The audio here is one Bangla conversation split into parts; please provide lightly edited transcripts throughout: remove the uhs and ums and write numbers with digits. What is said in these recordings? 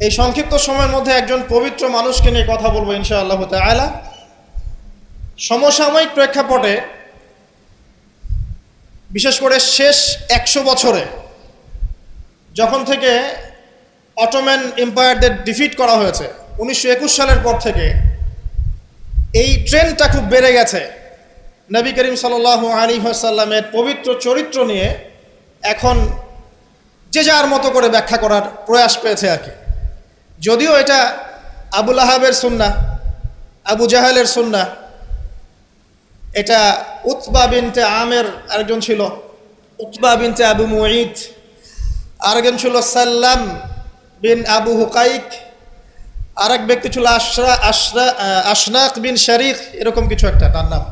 এই সংক্ষিপ্ত সময়ের মধ্যে একজন পবিত্র মানুষকে নিয়ে কথা বলবো ইনশাআল্লাহ তাআলা। সমসাময়িক প্রেক্ষাপটে বিশেষ করে শেষ 100 বছরে যখন থেকে অটোম্যান এম্পায়ারদের ডিফিট করা হয়েছে 1921 সালের পর থেকে এই ট্রেন্ডটা খুব বেড়ে গেছে। নবী করিম সাল্লাল্লাহু আলাইহি ওয়াসাল্লামের পবিত্র চরিত্র নিয়ে এখন যে যার মতো করে ব্যাখ্যা করার প্রয়াস পেয়েছে আর কি। যদিও এটা আবু লাহাবের সুন্নাহ, আবু জাহেলের সুন্নাহ, এটা উতবা বিনতে আমের আরেকজন ছিল, উতবা বিনতে আবু মুঈদ, আরেকজন ছিল সাল্লাম বিন আবু হুকাইক, আরেক ব্যক্তি ছিল আশনাক বিন শারিক, এরকম কিছু একটা তার নাম।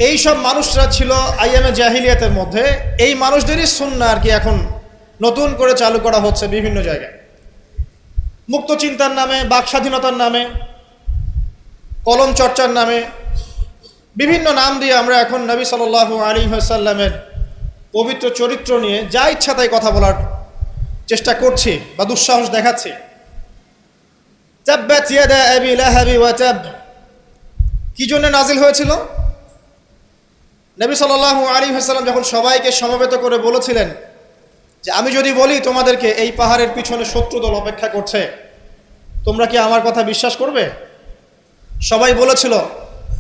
এই সব মানুষরা ছিল আইয়ামে জাহিলিয়াতের মধ্যে। এই মানুষদেরই সুন্নাহ আর কি এখন নতুন করে চালু করা হচ্ছে বিভিন্ন জায়গায়, মুক্ত চিন্তার নামে, বাক স্বাধীনতার নামে, কলম চর্চার নামে, বিভিন্ন নাম দিয়ে আমরা এখন নবী সাল্লাল্লাহু আলাইহি ওয়াসাল্লামের পবিত্র চরিত্র নিয়ে যা ইচ্ছা তাই কথা বলার চেষ্টা করছি বা দুঃসাহস দেখাচ্ছি। তাব্বাত ইয়াদা আবি লাহাবি ওয়া তাব কি জন্য নাজিল হয়েছিল? নবী সাল্লাল্লাহু আলাইহি ওয়াসাল্লাম যখন সবাইকে সমবেত করে বলেছিলেন যে আমি যদি বলি তোমাদেরকে এই পাহাড়ের পিছনে শত্রু দল অপেক্ষা করছে, তোমরা কি আমার কথা বিশ্বাস করবে? সবাই বলেছিল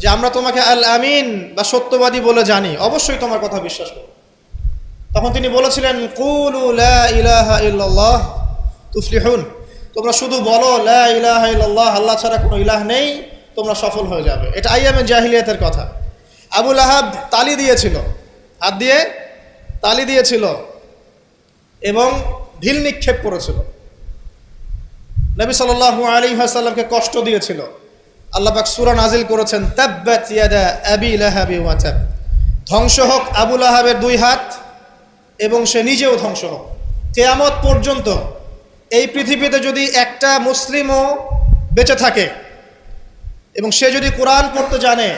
যে আমরা তোমাকে আল আমিন বা সত্যবাদী বলে জানি, অবশ্যই তোমার কথা বিশ্বাস করব। তখন তিনি বলেছিলেন কুলু লা ইলাহা ইল্লাল্লাহ তুফলিহুন, তোমরা শুধু বলো লা ইলাহা ইল্লাল্লাহ, আল্লাহ ছাড়া কোনো ইলাহ নেই, তোমরা সফল হয়ে যাবে। এটা আইয়ামে জাহিলিয়াতের কথা। আবু লাহাব তালি দিয়েছিল, হাত দিয়ে তালি দিয়েছিল এবং ঢিল নিক্ষেপ করেছিল, নবী সাল্লাল্লাহু আলাইহি ওয়াসাল্লামকে কষ্ট দিয়েছিল। আল্লাহ পাক সূরা নাজিল করেছেন তাব্বাত ইয়াদা আবি লাহাবি ওয়া তাব, ধ্বংস হোক আবু লাহাবের দুই হাত এবং সে নিজেও ধ্বংস হোক। কিয়ামত পর্যন্ত এই পৃথিবীতে যদি একটা মুসলিমও বেঁচে থাকে এবং সে যদি কোরআন পড়তে জানে,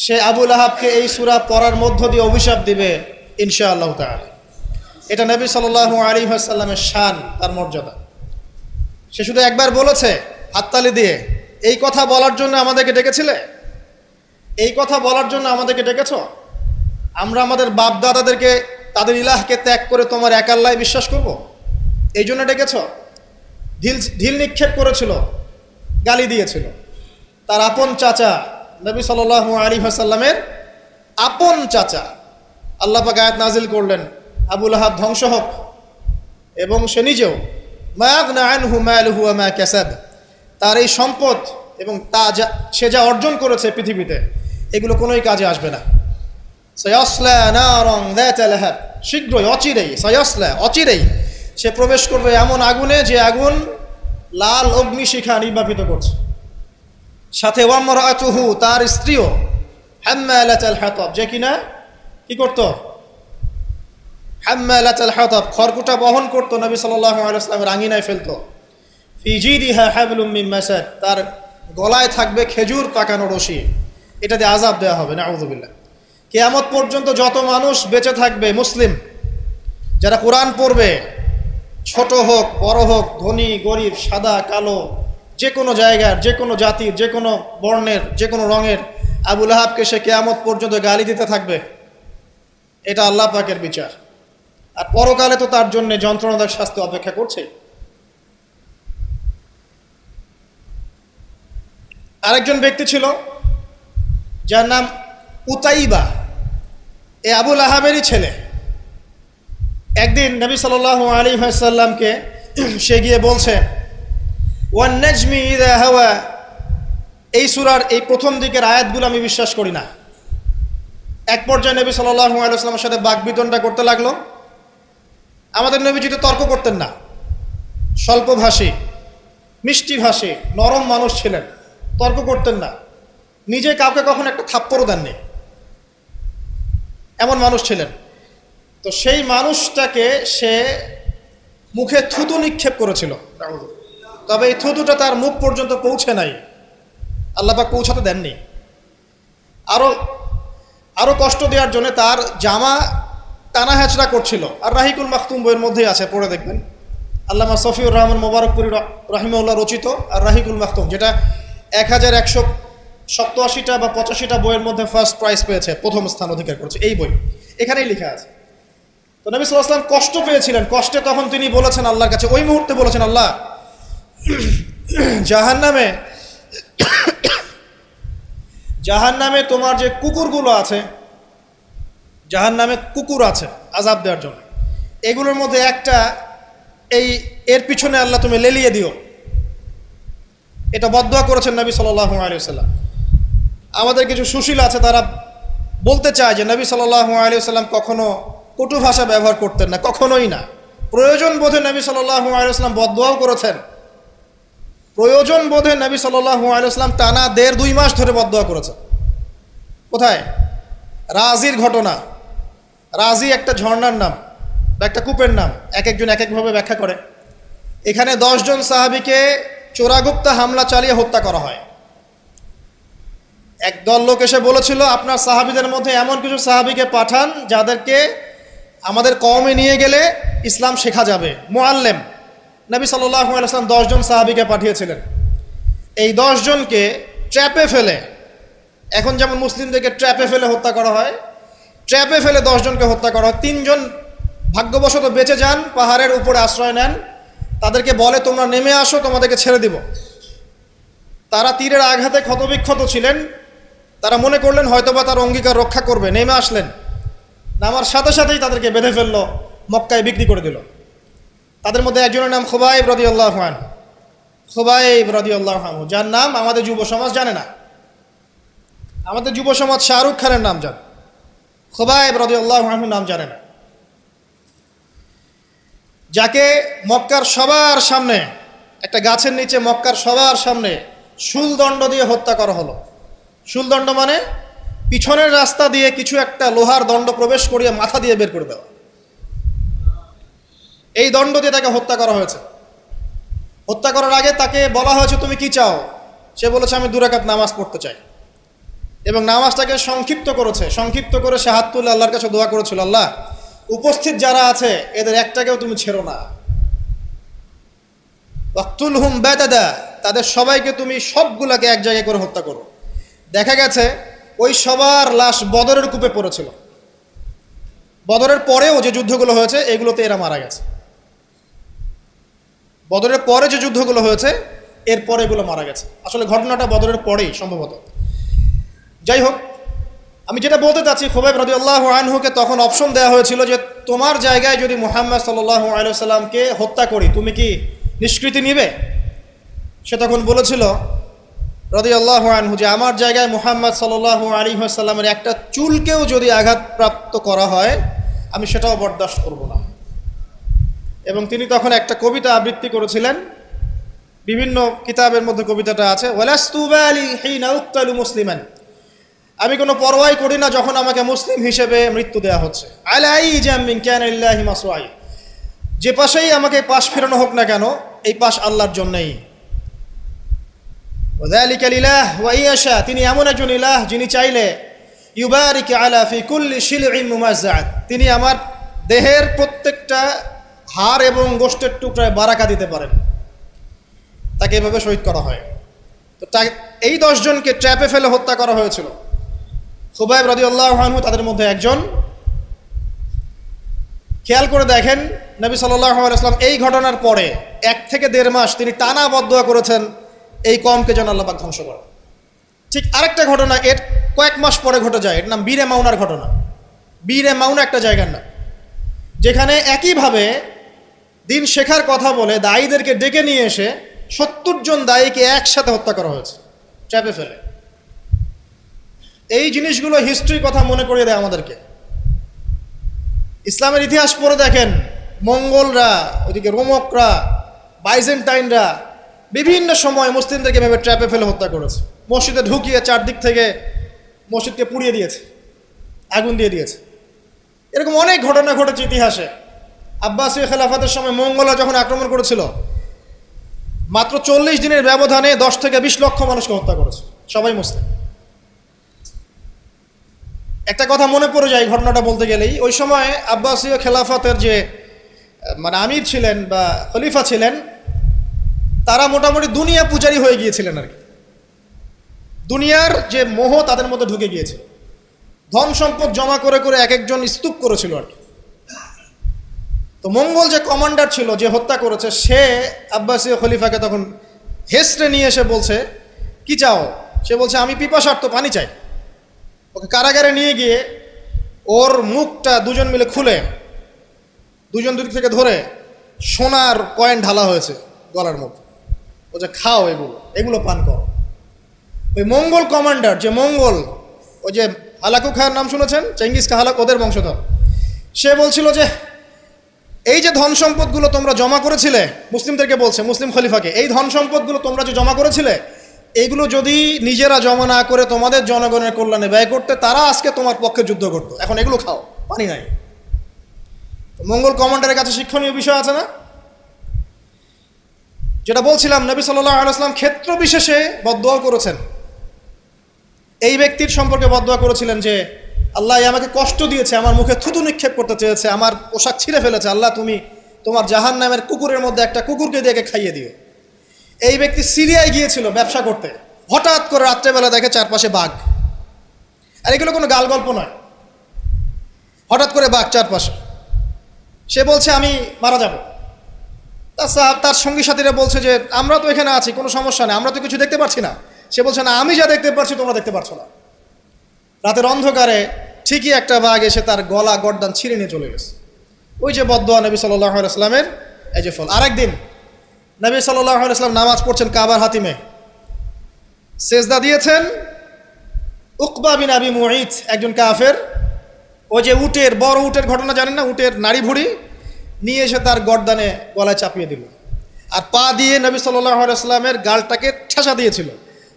সে আবু লাহাবকে এই সূরা পড়ার মধ্য দিয়ে অভিশাপ দিবে ইনশাআল্লাহ তাআলা। এটা নবী সাল্লাল্লাহু আলাইহি ওয়াসাল্লামের শান, তার মর্যাদা। সে শুধু একবার বলেছে হাততালি দিয়ে, এই কথা বলার জন্য আমাদেরকে ডেকেছিলে? এই কথা বলার জন্য আমাদেরকে ডেকেছ? আমরা আমাদের বাপ দাদাদেরকে, তাদের ইলাহকে ত্যাগ করে তোমার এক আল্লাহয় বিশ্বাস করব, এই জন্য ডেকেছ? ঢিল নিক্ষেপ করেছিল, গালি দিয়েছিল। তার আপন চাচা নবী সাল্লাল্লাহু আলাইহি ওয়াসাল্লামের আপন চাচা, আল্লাহ পাক আয়াত নাজিল করলেন আবু লাহাব ধ্বংস হোক এবং সে নিজেও মা আগনা আনহু মালুহু ওয়া মা কাসাব, তার এই সম্পদ এবং সে যা অর্জন করেছে পৃথিবীতে, এগুলো কোনোই কাজে আসবে না। সায়াসলা নারান যাতা লাহাব, শীঘ্রই অচিরেই সে প্রবেশ করবে এমন আগুনে যে আগুন লাল অগ্নিশিখা নির্বাপিত করছে। সাথে ওয়ামরাতুহু, তার স্ত্রীও, হাম্মালাতাল হাতাব, যে কিনা কি করত? হাম্মালাতাল হাতাব, খড়কুটা বহন করত, নবী সাল্লাল্লাহু আলাইহি ওয়াসাল্লামের আঙিনায় ফেলত। ফি জিদিহা হাবলুম মিন মাসাদ, তার গলায় থাকবে খেজুর পাকানো রশি, এটা দিয়ে আযাব দেওয়া হবে, নাউযুবিল্লাহ। কিয়ামত পর্যন্ত যত মানুষ বেঁচে থাকবে মুসলিম, যারা কোরআন পড়বে, ছোট হোক বড় হোক, ধনী গরিব, সাদা কালো, যে কোনো জায়গার, যে কোনো জাতির, যে কোনো বর্ণের, যে কোনো রঙের, আবু লাহাবকে সে কিয়ামত পর্যন্ত গালি দিতে থাকবে। এটা আল্লাহ পাকের বিচার। আর পরকালে তো তার জন্য যন্ত্রণাদায়ক শাস্তি অপেক্ষা করছে। আরেকজন ব্যক্তি ছিল যার নাম উতাইবা, এ আবু লাহাবেরই ছেলে। একদিন নবী সাল্লাল্লাহু আলাইহি ওয়াসাল্লামকে সে গিয়ে বলছে ওয়ান নাজমি ইযা হাওয়া, এই সূরার এই প্রথম দিকের আয়াতগুলো আমি বিশ্বাস করি না। এক পর্যায়ে নবী সাল্লাল্লাহু আলাইহি ওয়াসাল্লামের সাথে বাকবিতণ্ডা করতে লাগলো। আমাদের নবীজি তো তর্ক করতেন না, স্বল্পভাষী, মিষ্টিভাষী, নরম মানুষ ছিলেন, তর্ক করতেন না, নিজে কাউকে কখনো একটা থাপ্পড়ও দেননি, এমন মানুষ ছিলেন। তো সেই মানুষটাকে সে মুখে থুতু নিক্ষেপ করেছিল, তবে এই থুতুটা তার মুখ পর্যন্ত পৌঁছে নাই, আল্লাহ পাক পৌঁছাতে দেননি। আরো কষ্ট দেওয়ার জন্য তার জামা টানা হেঁচড়া করছিল। আর রাহিকুল মাখতুম বইয়ের মধ্যেই আছে, পড়ে দেখবেন। আল্লামা সফিউর রহমান মোবারকপুরি রাহিমাহুল্লাহ রচিত আর রাহিকুল মাখতুম, যেটা 1187টা বা 85টা বইয়ের মধ্যে ফার্স্ট প্রাইজ পেয়েছে, প্রথম স্থান অধিকার করেছে এই বই। এখানেই লেখা আছে। তো নবী সাল্লাল্লাহু আলাইহি ওয়াসাল্লাম কষ্ট পেয়েছিলেন। কষ্টে তখন তিনি বলেছেন আল্লাহর কাছে, ওই মুহূর্তে বলেছেন, আল্লাহ, জাহান্নামে তোমার যে কুকুরগুলো আছে, জাহান্নামে কুকুর আছে আযাব দেওয়ার জন্য, এগুলোর মধ্যে একটা এর পিছনে আল্লাহ তুমি লেলিয়ে দিও। এটা বদদুয়া করেছেন নবী সাল্লাল্লাহু আলাইহি ওয়াসাল্লাম। আমাদের কিছু সুশীল আছে, তারা বলতে চায় যে নবী সাল্লাল্লাহু আলাইহি ওয়াসাল্লাম কখনো কটু ভাষা ব্যবহার করতেন না, কখনোই না। প্রয়োজন বোধে নবী সাল্লাল্লাহু আলাইহি ওয়াসাল্লাম বদদুয়াও করেছেন। প্রয়োজন বোধে নবী সাল্লাল্লাহু আলাইহি ওয়াসাল্লাম টানা 1.5-2 মাস ধরে বদদুয়া করেছেন। কোথায়? রাজির ঘটনা। রাজি একটা ঝর্ণার নাম বা একটা কূপের নাম, এক একজন এক একভাবে ব্যাখ্যা করে। এখানে 10 জন সাহাবীকে চোরাগুপ্তা হামলা চালিয়ে হত্যা করা হয়। একদল লোক এসে বলেছিল, আপনার সাহাবীদের মধ্যে এমন কিছু সাহাবীকে পাঠান যাদেরকে আমাদের কওমে নিয়ে গেলে ইসলাম শেখা যাবে, মুআল্লিম। নবী সাল্লাল্লাহু আলাইহি ওয়াসাল্লাম 10 জন সাহাবীকে পাঠিয়েছিলেন। এই 10 জনকে ট্র্যাপে ফেলে, এখন যেমন মুসলিমদেরকে ট্র্যাপে ফেলে হত্যা করা হয়, ট্র্যাপে ফেলে 10 জনকে হত্যা করা হয়। 3 জন ভাগ্যবশত বেঁচে যান, পাহাড়ের উপরে আশ্রয় নেন। তাদেরকে বলে, তোমরা নেমে আসো, তোমাদেরকে ছেড়ে দিব। তারা তীরের আঘাতে ক্ষতবিক্ষত ছিলেন। তারা মনে করলেন হয়তোবা তার অঙ্গীকার রক্ষা করবে, নেমে আসলেন। নামার সাথে সাথেই তাদেরকে বেঁধে ফেললো, মক্কায় বিক্রি করে দিল। তাদের মধ্যে একজনের নাম খুবাইব রাদিয়াল্লাহু আনহু। খুবাইব রাদিয়াল্লাহু আনহু, যার নাম আমাদের যুব সমাজ জানে না। আমাদের যুব সমাজ শাহরুখ খানের নাম জানে, খুবাইব রাদিয়াল্লাহু আনহুর নাম জানে না। যাকে মক্কার সবার সামনে, একটা গাছের নিচে মক্কার সবার সামনে শুলদণ্ড দিয়ে হত্যা করা হলো। শুলদণ্ড মানে পিছনের রাস্তা দিয়ে কিছু একটা লোহার দণ্ড প্রবেশ করিয়ে মাথা দিয়ে বের করে দেওয়া। এই দণ্ড দিয়ে তাকে হত্যা করা হয়েছে। হত্যা করার আগে তাকে বলা হয়েছে, তুমি কি চাও? সে বলেছে, আমি 2 রাকাত নামাজ পড়তে চাই। এবং নামাজটাকে সংক্ষিপ্ত করেছে। সংক্ষিপ্ত করে সে হাত তুলে আল্লাহর কাছে দোয়া করেছিল, আল্লাহ, উপস্থিত যারা আছে এদের একটাকেও তুমি ছেড়ো না। ওয়াকতুলহুম বাদাদা, তাদের সবাইকে তুমি সবগুলাকে এক জায়গায় করে হত্যা করো। দেখা গেছে ওই সবার লাশ বদরের কূপে পড়েছিল। বদরের পরেও যে যুদ্ধগুলো হয়েছে এগুলোতে এরা মারা গেছে। বদরের পরে যে যুদ্ধগুলো হয়েছে এর পরে এগুলো মারা গেছে। আসলে ঘটনাটা বদরের পরেই সম্ভবত। যাই হোক, আমি যেটা বলতে চাচ্ছি, খুবাইব রাদিয়াল্লাহু আনহুকে তখন অপশন দেওয়া হয়েছিল যে তোমার জায়গায় যদি মুহাম্মদ সাল্লাল্লাহু আলাইহি ওয়াসাল্লামকে হত্যা করি, তুমি কি নিষ্কৃতি নিবে? সে তখন বলেছিল রাদিয়াল্লাহু আনহু যে আমার জায়গায় মুহাম্মদ সাল্লাল্লাহু আলাইহি ওয়াসাল্লামের একটা চুলকেও যদি আঘাতপ্রাপ্ত করা হয় আমি সেটাও বরদাস্ত করব না। এবং তিনি তখন একটা কবিতা আবৃত্তি করেছিলেন, বিভিন্ন কিতাবের মধ্যে কবিতাটা আছে, ওয়ালাস্তু বালি হিনা উক্তালু মুসলিমান, আমি কোনো পরোয়াই করি না যখন আমাকে মুসলিম হিসেবে মৃত্যু দেওয়া হচ্ছে। আলাই জামিন কানাল্লাহি মাসওয়াই, যে পাশেই আমাকে পাশ ফেরানো হোক না কেন, এই পাশ আল্লাহর জন্যই। ওয়াযালিকা লিলাহ ওয়া ইয়াশা, তিনি এমন একজন ইলাহ যিনি চাইলে ইউবারিক আলা ফি কুল্লি শিলইন মুমাজ্জাত, তিনি আমার দেহের প্রত্যেকটা হাড় এবং গোশতের টুকরায় বারাকা দিতে পারেন। তাকে এভাবে শহীদ করা হয়। তো এই 10 জনকে ট্র্যাপে ফেলে হত্যা করা হয়েছিল। খুবাইব রাদিয়াল্লাহু আনহু তাদের মধ্যে একজন। খেয়াল করে দেখেন, নবী সাল্লাল্লাহু আলাইহি ওয়াসাল্লাম এই ঘটনার পরে 1 থেকে 1.5 মাস তিনি টানা বদদুয়া করেছেন এই কওমকে যেন আল্লাহ পাক ধ্বংস করে। ঠিক আরেকটা ঘটনা এর কয়েক মাস পরে ঘটে যায়, এর নাম বীরে মাউনার ঘটনা। বীরে মাউনা একটা জায়গার নাম, যেখানে একইভাবে দিন শেখার কথা বলে দায়ীদেরকে ডেকে নিয়ে এসে 70 জন দায়ীকে একসাথে হত্যা করা হয়েছে ট্র্যাপে ফেলে। এই জিনিসগুলো হিস্ট্রির কথা মনে করিয়ে দেয় আমাদেরকে। ইসলামের ইতিহাস পড়ে দেখেন, মঙ্গলরা, ওইদিকে রোমকরা, বাইজেন্টাইনরা বিভিন্ন সময় মুসলিমদেরকে ভেবে ট্র্যাপে ফেলে হত্যা করেছে। মসজিদে ঢুকিয়ে চারদিক থেকে মসজিদকে পুড়িয়ে দিয়েছে, আগুন দিয়ে দিয়েছে। এরকম অনেক ঘটনা ঘটেছে ইতিহাসে। আব্বাসীয় খেলাফতের সময় মঙ্গলরা যখন আক্রমণ করেছিল, মাত্র 40 দিনের ব্যবধানে 10 থেকে 20 লক্ষ মানুষকে হত্যা করেছে, সবাই মুসলিম। একটা কথা মনে পড়ে যায় ঘটনাটা বলতে গেলেই, ওই সময় আব্বাসীয় খেলাফতের যে মানে আমির ছিলেন বা খলিফা ছিলেন, তারা মোটামুটি দুনিয়া পূজারী হয়ে গিয়েছিলেন আর কি। দুনিয়ার যে মোহ তাদের মধ্যে ঢুকে গিয়েছে, ধন সম্পদ জমা করে করে এক একজন স্তূপ করেছিল আর কি। তো মঙ্গল যে কমান্ডার ছিল, যে হত্যা করেছে, সে আব্বাসীয় খলিফাকে তখন হেসড়ে নিয়ে এসে বলছে, কি চাও? সে বলছে, আমি পিপাসার্ত, পানি চাই। ওকে কারাগারে নিয়ে গিয়ে ওর মুখটা দুজন মিলে খুলে, দুজন দুদিক থেকে ধরে সোনার কয়েন ঢালা হয়েছে গলার মধ্যে। ও যে খাও, এগুলো পান করো। ওই মঙ্গল কমান্ডার, যে মঙ্গল, ওই যে হালাকু খায়ের নাম শুনেছেন, চেঙ্গিস খা হালাক, ওদের বংশধর, সে বলছিল যে এই যে ধন সম্পদগুলো তোমরা জমা করেছিলে, মুসলিমদেরকে বলছে, মুসলিম খলিফাকে, এই ধন সম্পদগুলো তোমরা যে জমা করেছিলে, এইগুলো যদি নিজেরা জমা না করে তোমাদের জনগণের কল্যাণে ব্যয় করতে, তারা আজকে তোমার পক্ষে যুদ্ধ করতো। এখন এগুলো খাও, পানি নাই। মঙ্গল কমান্ডারের কাছে শিক্ষণীয় বিষয় আছে না? যেটা বলছিলাম, নবী সাল্লাল্লাহু আলাইহি ওয়াসাল্লাম ক্ষেত্র বিশেষে বদদুয়া করেছেন। এই ব্যক্তির সম্পর্কে বদদুয়া করেছিলেন যে আল্লাহ আমাকে কষ্ট দিয়েছে, আমার মুখে থুতু নিক্ষেপ করতে চেয়েছে, আমার পোশাক ছিঁড়ে ফেলেছে, আল্লাহ তুমি তোমার জাহান্নামের কুকুরের মধ্যে একটা কুকুরকে দিয়ে খাইয়ে দিও। এই ব্যক্তি সিরিয়ায় গিয়েছিল ব্যবসা করতে, হঠাৎ করে রাত্রেবেলা দেখে চারপাশে বাঘ। আর এগুলো কোনো গাল গল্প নয়, হঠাৎ করে বাঘ চারপাশে। সে বলছে আমি মারা যাব। তার সঙ্গী সাথীরা বলছে যে আমরা তো এখানে আছি, কোনো সমস্যা নেই, আমরা তো কিছু দেখতে পাচ্ছি না। সে বলছে না, আমি যা দেখতে পাচ্ছি তোমরা দেখতে পাচ্ছ না। রাতের অন্ধকারে ঠিকই একটা বাঘ এসে তার গলা গর্দান ছিঁড়ে নিয়ে চলে গেছে। ওই যে বদদুয়া নবী সাল্লাল্লাহু আলাইহি ওয়াসাল্লামের, এই যে ফল। আরেকদিন নবী সাল্লাল্লাহু আলাইহি ওয়াসাল্লাম নামাজ পড়ছেন কাবার হাতিমে, সেজদা দিয়েছেন। উকবা বিন আবি মুঈত, একজন কাফের, ওই যে উটের, বড় উটের ঘটনা জানেন না, উটের নাড়ি ভুড়ি নিয়ে এসে তার গর্দানে গলায় চাপিয়ে দিল, আর পা দিয়ে নবী সাল্লাল্লাহু আলাইহি ওয়াসাল্লামের গালটাকে ঠেসা দিয়েছিল,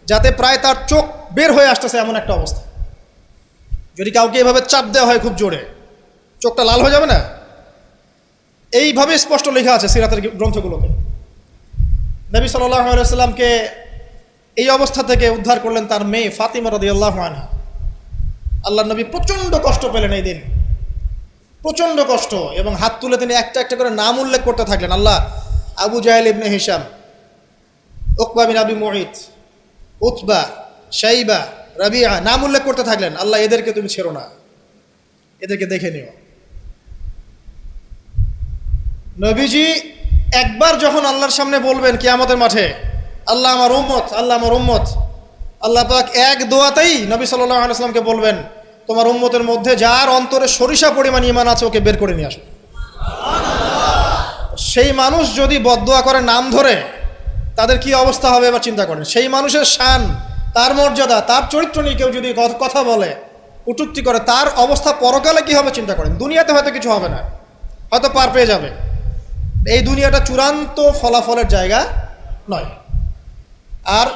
যাতে প্রায় তার চোখ বের হয়ে আসতেছে এমন একটা অবস্থা। যদি কাউকে এভাবে চাপ দেওয়া হয় খুব জোরে, চোখটা লাল হয়ে যাবে না? এইভাবে স্পষ্ট লেখা আছে সিরাতের গ্রন্থগুলোতে। নবী সাল্লাল্লাহু আলাইহি ওয়াসাল্লামকে এই অবস্থা থেকে উদ্ধার করলেন তার মেয়ে ফাতিমা রাদিয়াল্লাহু আনহা। আল্লাহর নবী প্রচণ্ড কষ্ট পেলেন এই দিন, প্রচণ্ড কষ্ট, এবং হাত তুলে তিনি একটা একটা করে নাম উল্লেখ করতে থাকলেন। আল্লাহ, আবু জাহেল ইবনে হিশাম, উকবা বিন আবি মুঈত, উতবা, শাইবা, রাবিআ, নাম উল্লেখ করতে থাকলেন। আল্লাহ, এদেরকে তুমি ছেড়ো না, এদেরকে দেখে নিও। নবীজি একবার যখন আল্লাহর সামনে বলবেন কিয়ামতের মাঠে, আল্লাহ আমার উম্মত, আল্লাহ আমার উম্মত, আল্লাহ পাক এক দোয়াতেই নবী সাল্লাল্লাহু আলাইহি ওয়াসাল্লামকে বলবেন, তোমার উম্মতের মধ্যে যার অন্তরে সরিষা পরিমাণ ঈমান আছে ওকে বের করে নিয়ে আসো। সেই মানুষ যদি বদদুয়া করে নাম ধরে, তাদের কি অবস্থা হবে এবার চিন্তা করেন। সেই মানুষের শান, তার মর্যাদা, তার চরিত্র নিয়ে কেউ যদি কথা বলে, কটূক্তি করে, তার অবস্থা পরকালে কি হবে চিন্তা করেন। দুনিয়াতে হয়তো কিছু হবে না, হয়তো পার পেয়ে যাবে, এই দুনিয়াটা চূড়ান্ত ফলাফলের জায়গা নয়। আর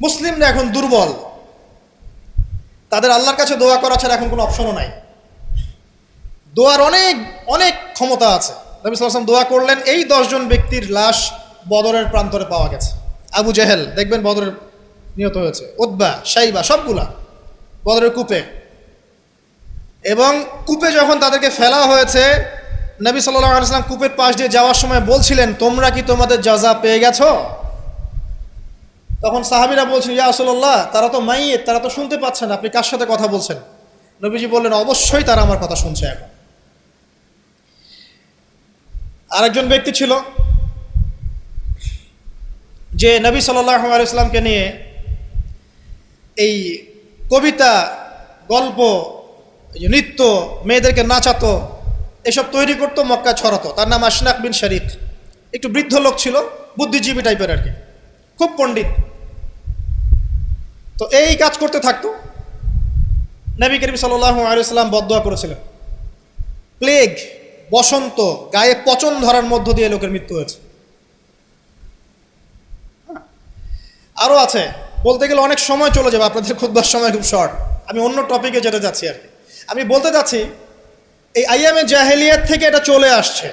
মুসলিমরা এখন দুর্বল, তাদের আল্লাহর কাছে দোয়া করা ছাড়া এখন কোনো অপশনও নাই। দোয়ার অনেক অনেক ক্ষমতা আছে। নবী সাল্লাল্লাহু আলাইহি ওয়াসাল্লাম দোয়া করলেন, এই 10 জন ব্যক্তির লাশ বদরের প্রান্তরে পাওয়া গেছে। আবু জেহেল দেখবেন বদরের নিহত হয়েছে, উতবা, শাইবা, সবগুলা বদরের কূপে। এবং কূপে যখন তাদেরকে ফেলা হয়েছে, নবী সাল্লাল্লাহু আলাইহি ওয়াসাল্লাম কূপের পাশ দিয়ে যাওয়ার সময় বলছিলেন, তোমরা কি তোমাদের জাযা পেয়ে গেছো? তখন সাহাবীরা বলছেন, ইয়া রাসূলুল্লাহ, তারা তো মাইয়িত, তারা তো শুনতে পাচ্ছে না, আপনি কার সাথে কথা বলছেন? নবীজি বললেন, অবশ্যই তারা আমার কথা শুনছে এখন। আরেকজন ব্যক্তি ছিল যে নবী সাল্লাল্লাহু আলাইহি ওয়াসাল্লামকে নিয়ে এই কবিতা, গল্প, নৃত্য, মেয়েদেরকে নাচাতো, এসব তৈরি করতো, মক্কা ছড়াতো। তার নাম আশনাক বিন শারিক। একটু বৃদ্ধ লোক ছিল, বুদ্ধিজীবী টাইপের আর কি, খুব পণ্ডিত। তো এই কাজ করতে থাকতো। নবী করিম সাল্লাল্লাহু আলাইহি ওয়াসাল্লাম বদদুয়া করেছিলেন, প্লেগ, বসন্ত, গায়ে পচন ধরার মধ্য দিয়ে লোকের মৃত্যু হয়েছে। আরও আছে, বলতে গেলে অনেক সময় চলে যাবে, আপনাদের খুতবার সময় খুব শর্ট। আমি অন্য টপিকে যেতে যাচ্ছি আর কি। আমি বলতে যাচ্ছি, এই আইয়ামে জাহেলিয়াত থেকে এটা চলে আসছে।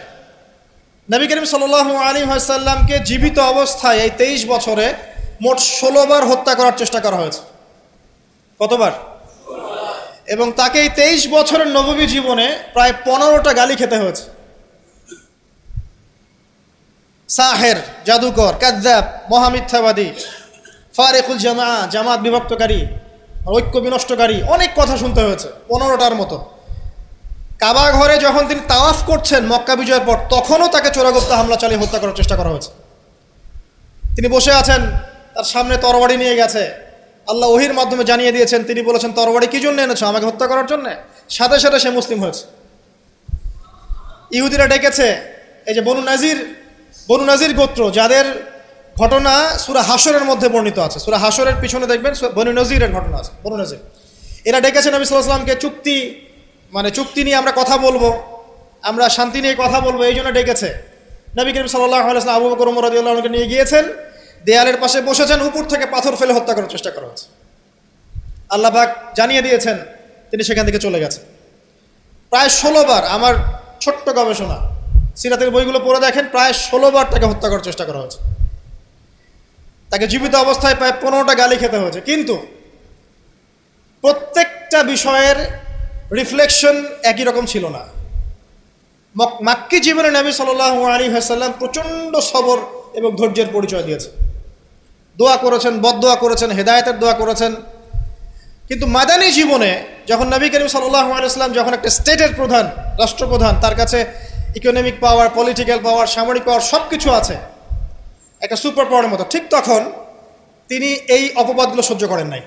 নবী করিম সাল্লাল্লাহু আলাইহি ওয়াসাল্লামকে জীবিত অবস্থায় এই 23 বছরে মোট 16 বার হত্যা করার চেষ্টা করা হয়েছে। কতবার? এবং তাকে এই 23 বছরের নববী জীবনে প্রায় 15টা গালি খেতে হয়েছে। সাহের, জাদুকর, কাযযাব, মহামিথ্যাবাদী, ফারিকুল জামাত বিভক্তকারী, ঐক্য বিনষ্টকারী, অনেক কথা শুনতে হয়েছে, 15টার মতো। কাবা ঘরে যখন তিনি তাওয়াফ করছেন মক্কা বিজয়ের পর, তখনও তাকে চোরাগুপ্ত হামলা চালিয়ে হত্যা করার চেষ্টা করা হয়েছে। তিনি বসে আছেন, তার সামনে তরবারি নিয়ে গেছে, আল্লাহ ওহির মাধ্যমে জানিয়ে দিয়েছেন, তিনি বলেছেন তরবারি কি জন্য এনেছো? আমাকে হত্যা করার জন্যে। সাথে সাথে সে মুসলিম হয়েছে। ইহুদিরা ডেকেছে, এই যে বনু নাজির গোত্র, যাদের ঘটনা সূরা হাশরের মধ্যে বর্ণিত আছে, সূরা হাশরের পিছনে দেখবেন বনু নজিরের ঘটনা আছে। বনু নজির এরা ডেকেছে নবী সাল্লাল্লাহু আলাইহি ওয়াসাল্লামকে, চুক্তি নিয়ে আমরা কথা বলবো, আমরা শান্তি নিয়ে কথা বলবো, এই জন্য ডেকেছে। নবী করিম সাল্লাল্লাহু আলাইহি ওয়াসাল্লাম আবু বকর ওমর রাদিয়াল্লাহু আনহুকে নিয়ে গিয়েছেন, দেয়ালের পাশে বসেছেন, উপর থেকে পাথর ফেলে হত্যা করার চেষ্টা করা হয়েছে। আল্লাহ পাক জানিয়ে দিয়েছেন, তিনি সেখান থেকে চলে গেছেন। প্রায় 16 বার, আমার ছোট্ট গবেষণা, সিরাতের বইগুলো পড়ে দেখেন, প্রায় 16 বার তাকে হত্যা করার চেষ্টা করা হয়েছে। তাকে জীবিত অবস্থায় প্রায় 15টা গালি খেতে হয়েছে। কিন্তু প্রত্যেকটা বিষয়ের রিফ্লেকশন একই রকম ছিল না। মাক্কি জীবনে নবী সাল্লাল্লাহু আলাইহি ওয়াসাল্লাম প্রচণ্ড সবর এবং ধৈর্যের পরিচয় দিয়েছে। দোয়া করেছেন, বদদোয়া করেছেন, হেদায়েতের দোয়া করেছেন। কিন্তু মাদানী জীবনে যখন নবী করিম সাল্লাল্লাহু আলাইহি ওয়াসাল্লাম যখন একটা স্টেটের প্রধান, রাষ্ট্রপ্রধান, তার কাছে ইকোনমিক পাওয়ার, পলিটিক্যাল পাওয়ার, সামরিক পাওয়ার সব কিছু আছে, একটা সুপার পাওয়ারের মতো, ঠিক তখন তিনি এই অপবাদগুলো সহ্য করেন নাই।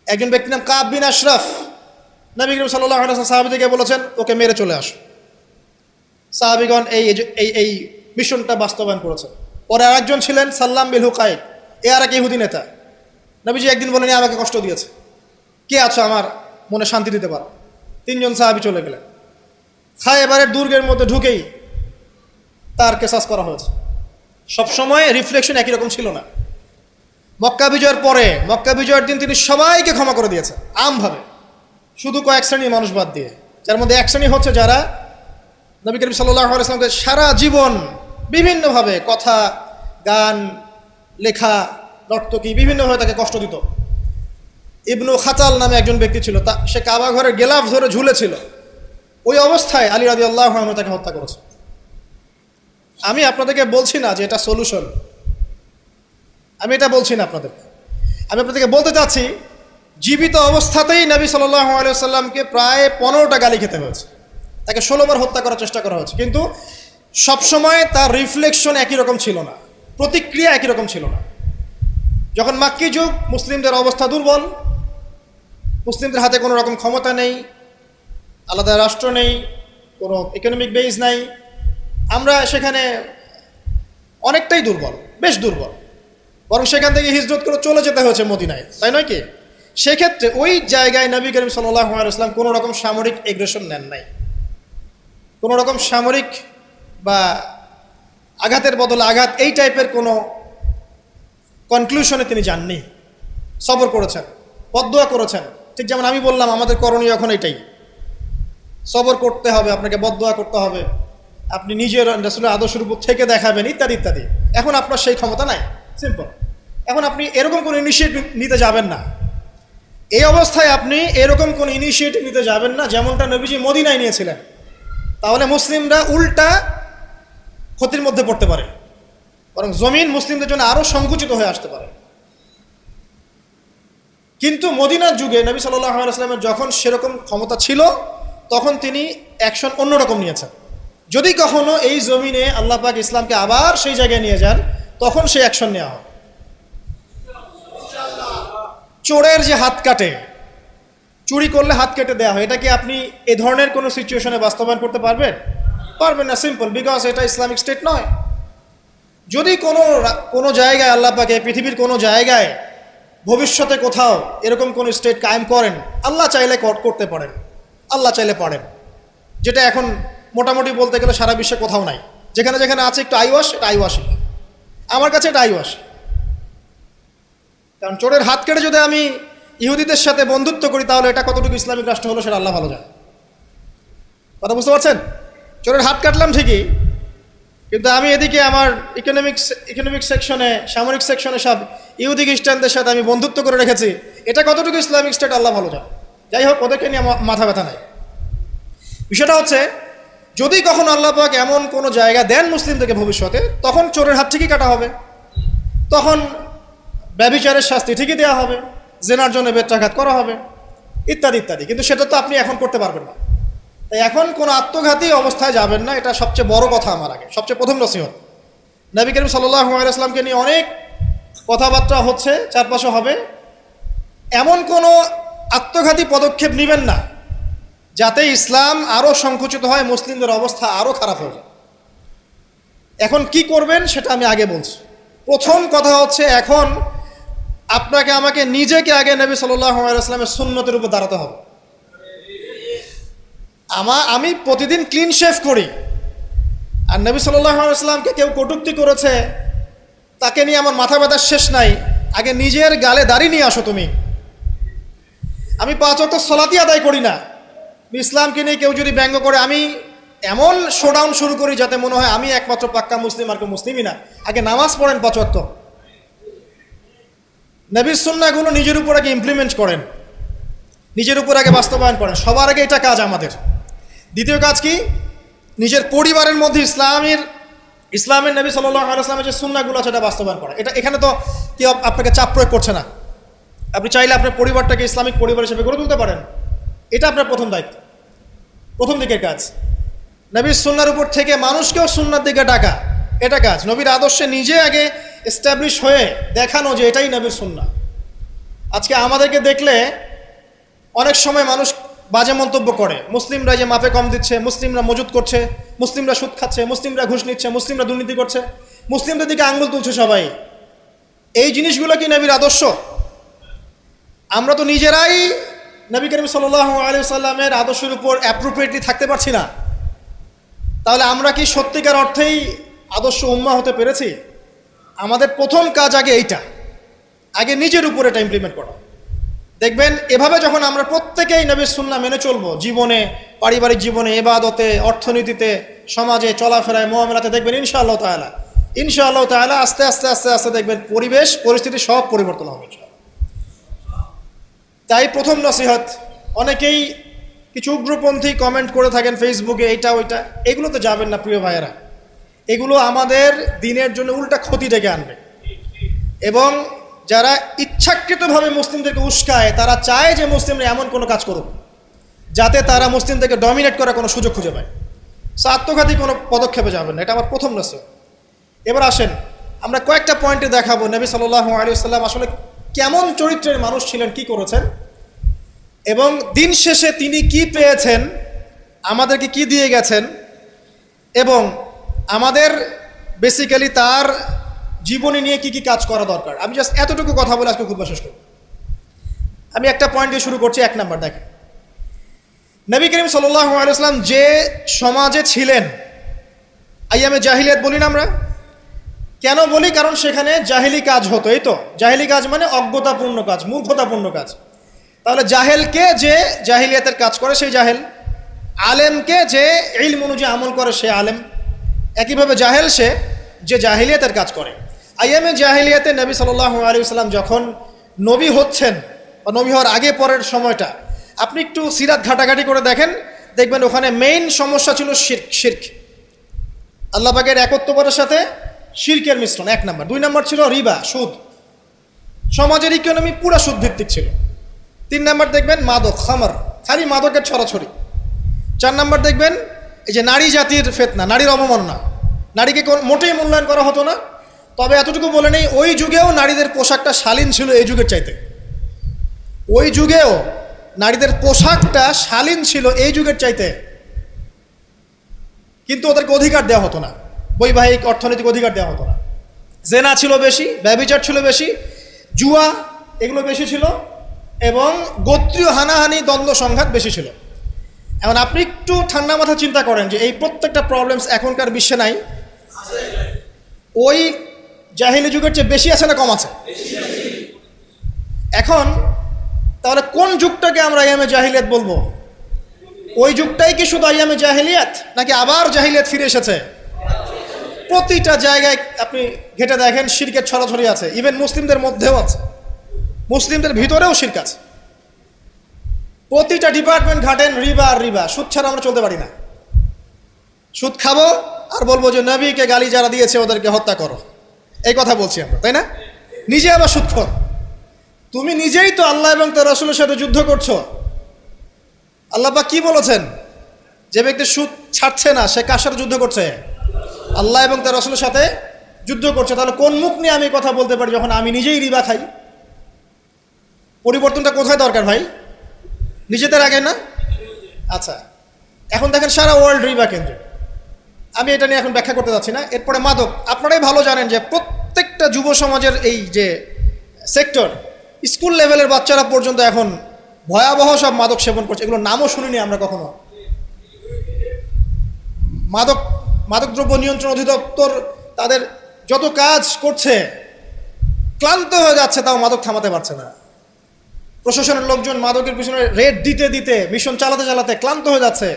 একজন ব্যক্তির নাম কাব বিন আশরাফ, নবী করিম সাল্লাল্লাহু আলাইহি ওয়াসাল্লাম সাহাবীদেরকে বলেছেন, ওকে মেরে চলে আসো। সাহাবীগণ এই মিশনটা বাস্তবায়ন করেছেন। পরে আরেকজন ছিলেন সাল্লাম বিল হুকাইক, আর এক ইহুদি নেতা। নবীজি একদিন বলেন, আমাকে কষ্ট দিয়েছে, কে আছো আমার মনে শান্তি দিতে পারো? 3 জন সাহাবী চলে গেলেন। খায়বারের দুর্গের মধ্যে ঢুকেই তার কেসাস করা হয়েছে। সবসময় রিফ্লেকশন একই রকম ছিল না। মক্কা বিজয়ের পরে, মক্কা বিজয়ের দিন তিনি সবাইকে ক্ষমা করে দিয়েছেন আমভাবে, শুধু কয়েক শ্রেণীর মানুষ বাদ দিয়ে, যার মধ্যে এক শ্রেণী হচ্ছে যারা নবী করিম সাল্লাল্লাহু আলাইহি ওয়াসাল্লামকে সারা জীবন বিভিন্নভাবে কথা, গান, লেখা, নর্তকী বিভিন্নভাবে তাকে কষ্ট দিত। ইবনু খাতাল নামে একজন ব্যক্তি ছিল, সে কাবা ঘরের গেলাফ ধরে ঝুলেছিল। ওই অবস্থায় আলী রাদিয়াল্লাহু আনহু তাকে হত্যা করেছে। আমি আপনাদেরকে বলছি না যে এটা সলিউশন, আমি এটা বলছি না আপনাদেরকে। আমি আপনাদেরকে বলতে চাচ্ছি, জীবিত অবস্থাতেই নবী সাল্লাল্লাহু আলাইহি ওয়াসাল্লামকে প্রায় 15টা গালি খেতে হয়েছে, তাকে 16 বার হত্যা করার চেষ্টা করা হয়েছে। কিন্তু সবসময় তার রিফ্লেকশন একই রকম ছিল না, প্রতিক্রিয়া একই রকম ছিল না। যখন মাক্কি যুগ, মুসলিমদের অবস্থা দুর্বল, মুসলিমদের হাতে কোনো রকম ক্ষমতা নেই, আলাদা রাষ্ট্র নেই, কোনো ইকোনমিক বেস নাই, আমরা সেখানে অনেকটাই দুর্বল, বেশ দুর্বল। বরং সেখান থেকে হিজরত করে চলে যেতে হয়েছে মদিনায়, তাই নয় কি? সেক্ষেত্রে ওই জায়গায় নবী করিম সাল্লাল্লাহু আলাইহি ওয়াসাল্লাম কোনো রকম সামরিক এগ্রেশন নেন নাই, কোনো রকম সামরিক বা আঘাতের বদলে আঘাত, এই টাইপের কোনো কনক্লুশনে তিনি যাননি। সবর করেছেন, বদদোয়া করেছেন। ঠিক যেমন আমি বললাম, আমাদের করণীয় এখন এটাই, সবর করতে হবে, আপনাকে বদদোয়া করতে হবে, আপনি নিজের রাসূলের আদর্শের উপর থেকে দেখাবেন, ইত্যাদি ইত্যাদি। এখন আপনার সেই ক্ষমতা নাই, সিম্পল। এখন আপনি এরকম কোনো ইনিশিয়েটিভ নিতে যাবেন না। এই অবস্থায় আপনি এরকম কোনো ইনিশিয়েটিভ নিতে যাবেন না যেমনটা নবীজি মদিনায় নিয়েছিলেন। তাহলে মুসলিমরা উল্টা ক্ষতির মধ্যে পড়তে পারে, বরং জমিন মুসলিমদের জন্য আরও সংকুচিত হয়ে আসতে পারে। কিন্তু মদিনার যুগে নবী সাল্লাল্লাহু আলাইহি ওয়াসাল্লামের যখন সেরকম ক্ষমতা ছিল, তখন তিনি অ্যাকশন অন্যরকম নিয়েছেন। যদি কখনো এই জমিনে আল্লাহ পাক ইসলামকে আবার সেই জায়গায় নিয়ে যান, তখন সেই অ্যাকশন নেওয়া হয়। চোরের যে হাত কাটে, চুরি করলে হাত কেটে দেওয়া হয়, এটা কি আপনি এ ধরনের কোনো সিচুয়েশনে বাস্তবায়ন করতে পারবেন? পারবেন না, সিম্পল, বিকজ এটা ইসলামিক স্টেট নয়। যদি কোনো জায়গায় আল্লাহ পাক পৃথিবীর কোনো জায়গায় ভবিষ্যতে কোথাও এরকম কোনো স্টেট কায়েম করেন, আল্লাহ চাইলে করতে পারেন, আল্লাহ চাইলে পারেন, যেটা এখন মোটামুটি বলতে গেলে সারা বিশ্বে কোথাও নাই। যেখানে যেখানে আছে একটু আইওয়াশ, এটা আইওয়াশই, আমার কাছে এটা আইওয়াশ। কারণ চোরের হাত কেটে যদি আমি ইহুদিদের সাথে বন্ধুত্ব করি, তাহলে এটা কতটুকু ইসলামিক রাষ্ট্র হলো সেটা আল্লাহ ভালো জানে। কথা বুঝতে পারছেন? চোরের হাত কাটলাম ঠিকই, কিন্তু আমি এদিকে আমার ইকোনমিক সেকশনে, সামরিক সেকশনে সব ইহুদি খ্রিস্টানদের সাথে আমি বন্ধুত্ব করে রেখেছি, এটা কতটুকু ইসলামিক স্টেট আল্লাহ ভালো জানে। যাই হোক, ওদেরকে নিয়ে মাথা ব্যথা নাই। বিষয়টা হচ্ছে, যদি কখনো আল্লাহ পাক এমন কোনো জায়গা দেন মুসলিমদেরকে ভবিষ্যতে, তখন চোরের হাত ঠিকই কাটা হবে, তখন ব্যভিচারের শাস্তি ঠিকই দেওয়া হবে, জেনার জন্য বেত্রাঘাত করা হবে, ইত্যাদি ইত্যাদি। কিন্তু সেটা তো আপনি এখন করতে পারবেন না। তাই এখন কোনো আত্মঘাতী অবস্থায় যাবেন না, এটা সবচেয়ে বড় কথা। আমার আগে সবচেয়ে প্রথম নসিহত, নবী করিম সাল্লাল্লাহু আলাইহি ওয়াসাল্লামকে নিয়ে অনেক কথাবার্তা হচ্ছে, চারপাশে হবে, এমন কোনো আত্মঘাতী পদক্ষেপ নেবেন না যাতে ইসলাম আরও সংকুচিত হয়, মুসলিমদের অবস্থা আরও খারাপ হয়ে যায়। এখন কি করবেন সেটা আমি আগে বলছি। প্রথম কথা হচ্ছে, এখন আপনাকে আমাকে নিজেকে আগে নবী সাল্লাল্লাহু আলাইহি ওয়াসাল্লামের সুন্নতের উপর দাঁড়াতে হবে। আমি প্রতিদিন ক্লিন শেভ করি, আর নবী সাল্লাল্লাহু আলাইহি ওয়াসাল্লামকে কেউ কটূক্তি করেছে, তাকে নিয়ে আমার মাথা ব্যথার শেষ নাই। আগে নিজের গালে দাড়ি নিয়ে আসো তুমি। আমি 5 ওয়াক্ত সালাতই আদায় করি না, ইসলামকে নিয়ে কেউ যদি ব্যঙ্গ করে, আমি এমন শোডাউন শুরু করি যাতে মনে হয় আমি একমাত্র পাক্কা মুসলিম, আর কেউ মুসলিমই না। আগে নামাজ পড়েন 5 ওয়াক্ত, নবীর সুন্নাহগুলো নিজের উপর আগে ইমপ্লিমেন্ট করেন, নিজের উপর আগে বাস্তবায়ন করেন। সবার আগে এটা কাজ আমাদের। দ্বিতীয় কাজ কি? নিজের পরিবারের মধ্যে ইসলামের নবী সাল্লাল্লাহু আলাইহি ওয়াসাল্লামের যে সুন্নাহগুলো আছে এটা বাস্তবায়ন করা। এখানে তো কেউ আপনাকে চাপ প্রয়োগ করছে না। আপনি চাইলে আপনার পরিবারটাকে ইসলামিক পরিবার হিসেবে গড়ে তুলতে পারেন। এটা আপনার প্রথম দায়িত্ব, প্রথম দিকের কাজ। নবীর সুন্নাহর উপর থেকে মানুষকেও সুন্নাহর দিকে ডাকা, এটা কাজ। নবীর আদর্শে নিজে আগে এস্টাবলিশ হয়ে দেখানো যে এটাই নবীর সুন্নাহ। আজকে আমাদেরকে দেখলে অনেক সময় মানুষ বাজে মন্তব্য করে, মুসলিমরা যে মাপে কম দিচ্ছে, মুসলিমরা মজুদ করছে, মুসলিমরা সুদ খাচ্ছে, মুসলিমরা ঘুষ নিচ্ছে, মুসলিমরা দুর্নীতি করছে, মুসলিমদের দিকে আঙ্গুল তুলছে সবাই। এই জিনিসগুলো কি নবীর আদর্শ? আমরা তো নিজেরাই নবী করিম সাল্লাল্লাহু আলাইহি ওয়াসাল্লামের আদর্শের উপর অ্যাপ্রোপ্রিয়েটলি থাকতে পারছি না, তাহলে আমরা কি সত্যিকার অর্থেই আদর্শ উম্মাহ হতে পেরেছি? আমাদের প্রথম কাজ আগে এইটা, আগে নিজের উপর এটা ইমপ্লিমেন্ট করা। দেখবেন এভাবে যখন আমরা প্রত্যেকেই নবীর সুন্নাহ মেনে চলবো, জীবনে, পারিবারিক জীবনে, ইবাদতে, অর্থনীতিতে, সমাজে, চলাফেরায়, মুআমালাতে, দেখবেন ইনশাআল্লাহ তাআলা আস্তে আস্তে আস্তে আস্তে দেখবেন পরিবেশ পরিস্থিতি সব পরিবর্তন হবে। তাই প্রথম নসিহত, অনেকেই কিছু উগ্রপন্থী কমেন্ট করে থাকেন ফেসবুকে, এইটা ওইটা, এগুলোতে যাবেন না প্রিয় ভাইয়েরা। এগুলো আমাদের দিনের জন্য উল্টা ক্ষতি ডেকে আনবে। এবং যারা ইচ্ছাকৃতভাবে মুসলিমদেরকে উস্কায়, তারা চায় যে মুসলিমরা এমন কোনো কাজ করুক যাতে তারা মুসলিমদেরকে ডমিনেট করার কোনো সুযোগ খুঁজে পায়। আত্মঘাতী কোনো পদক্ষেপে যাবেন না, এটা আমার প্রথম নসিহত। এবার আসেন, আমরা কয়েকটা পয়েন্টে দেখাবো নবী সাল্লাল্লাহু আলাইহি ওয়াসাল্লাম আসলে কেমন চরিত্রের মানুষ ছিলেন, কি করেছেন, এবং দিন শেষে তিনি কি পেয়েছেন, আমাদেরকে কি দিয়ে গেছেন, এবং আমাদের বেসিক্যালি তার জীবনী নিয়ে কি কি কাজ করা দরকার। আমি জাস্ট এতটুকু কথা বলে আজকে খুব শেষ করব। আমি একটা পয়েন্ট দিয়ে শুরু করছি। 1 নাম্বার, দেখেন নবী করিম সাল্লাল্লাহু আলাইহি ওয়াসাল্লাম যে সমাজে ছিলেন, আইয়ামে জাহিলিয়াত বলি না আমরা, কেন বলি? কারণ সেখানে জাহিলি কাজ হতো। এই তো জাহিলি কাজ মানে অজ্ঞতাপূর্ণ কাজ, মূর্খতাপূর্ণ কাজ। তাহলে জাহেলকে যে জাহিলিয়াতের কাজ করে সেই জাহেল, আলেমকে যে ইলম অনুযায়ী আমল করে সে আলেম, একইভাবে জাহেল সে যে জাহিলিয়াতের কাজ করে। আইয়ামে জাহিলিয়াতে নবী সাল্লাল্লাহু আলাইহি ওয়াসাল্লাম যখন নবী হচ্ছেন বা নবী হওয়ার আগে পরের সময়টা আপনি একটু সিরাত ঘাটাঘাটি করে দেখবেন ওখানে মেইন সমস্যা ছিল শিরক, আল্লাহ পাকের একত্ববাদের সাথে শিরকের মিশ্রণ, 1 নাম্বার। 2 নাম্বার ছিল রিবা, সুদ। সমাজের ইকোনমি পুরো সুদ ভিত্তিক ছিল। 3 নাম্বার দেখবেন মাদক, খামার, খালি মাদকের ছড়াছড়ি। 4 নাম্বার দেখবেন এই যে নারী জাতির ফিতনা, নারীর অবমাননা, নারীকে মোটেই মূল্যায়ন করা হতো না। তবে এতটুকু বলে নেই, ওই যুগেও নারীদের পোশাকটা শালীন ছিল এই যুগের চাইতে। ওই যুগেও নারীদের পোশাকটা শালীন ছিল এই যুগের চাইতে, কিন্তু ওদেরকে অধিকার দেওয়া হতো না, বৈবাহিক অর্থনৈতিক অধিকার দেওয়া হতো না। জেনা ছিল বেশি, ব্যভিচার ছিল বেশি, জুয়া এগুলো বেশি ছিল, এবং গোত্রীয় হানাহানি, দ্বন্দ্ব সংঘাত বেশি ছিল। এখন আপনি একটু ঠান্ডা মাথা চিন্তা করেন যে এই প্রত্যেকটা প্রবলেমস এখনকার বিশ্বে নাই? ওই জাহিলি যুগের চেয়ে বেশি আছে না কম আছে? এখন তাহলে কোন যুগটাকে আমরা আইয়ামে জাহিলিয়াত বলবো? ওই যুগটাই কি শুধু আইয়ামে জাহিলিয়াত, নাকি আবার জাহিলিয়াত ফিরে এসেছে? প্রতিটা জায়গায় আপনি ঘেটে দেখেন শিরকের ছড়াছড়ি আছে, ইভেন মুসলিমদের মধ্যেও আছে, মুসলিমদের ভিতরেও শিরক আছে। প্রতিটা ডিপার্টমেন্ট ঘাটেন রিবা আর রিবা, সুদ ছাড়া আমরা চলতে পারি না। সুদ খাবো আর বলবো যে নবীকে গালি যারা দিয়েছে ওদেরকে হত্যা করো, এই কথা বলছি আমরা, তাই না? নিজে আবার সুদখোর। তুমি নিজেই তো আল্লাহ এবং তার রাসূলের সাথে যুদ্ধ করছো। আল্লাহ পাক কি বলেছেন? যে ব্যক্তি সুদ ছাড়ছে না সে কার সাথে যুদ্ধ করছে? আল্লাহ এবং তার রাসূলের সাথে যুদ্ধ করছে। তাহলে কোন মুখ নিয়ে আমি কথা বলতে পারি যখন আমি নিজেই রিবা খাই? পরিবর্তনটা কোথায় দরকার ভাই? নিজেদের আগে না? আচ্ছা, এখন দেখেন সারা ওয়ার্ল্ড রিবা কেন্দ্র। আমি এটা নিয়ে এখন ব্যাখ্যা করতে যাচ্ছি না। এরপরে মাদক, আপনারাই ভালো জানেন যে প্রত্যেকটা যুব সমাজের এই যে সেক্টর, স্কুল লেভেলের বাচ্চারা পর্যন্ত এখন ভয়াবহ সব মাদক সেবন করছে। এগুলো নামও শুনিনি আমরা কখনো। মাদকদ্রব্য নিয়ন্ত্রণ অধিদপ্তর তাদের যত কাজ করছে, ক্লান্ত হয়ে যাচ্ছে, তাও মাদক থামাতে পারছে না। প্রশাসনের লোকজন মাদকের পিছনে রেড দিতে দিতে, মিশন চালাতে চালাতে ক্লান্ত হয়ে যাচ্ছে।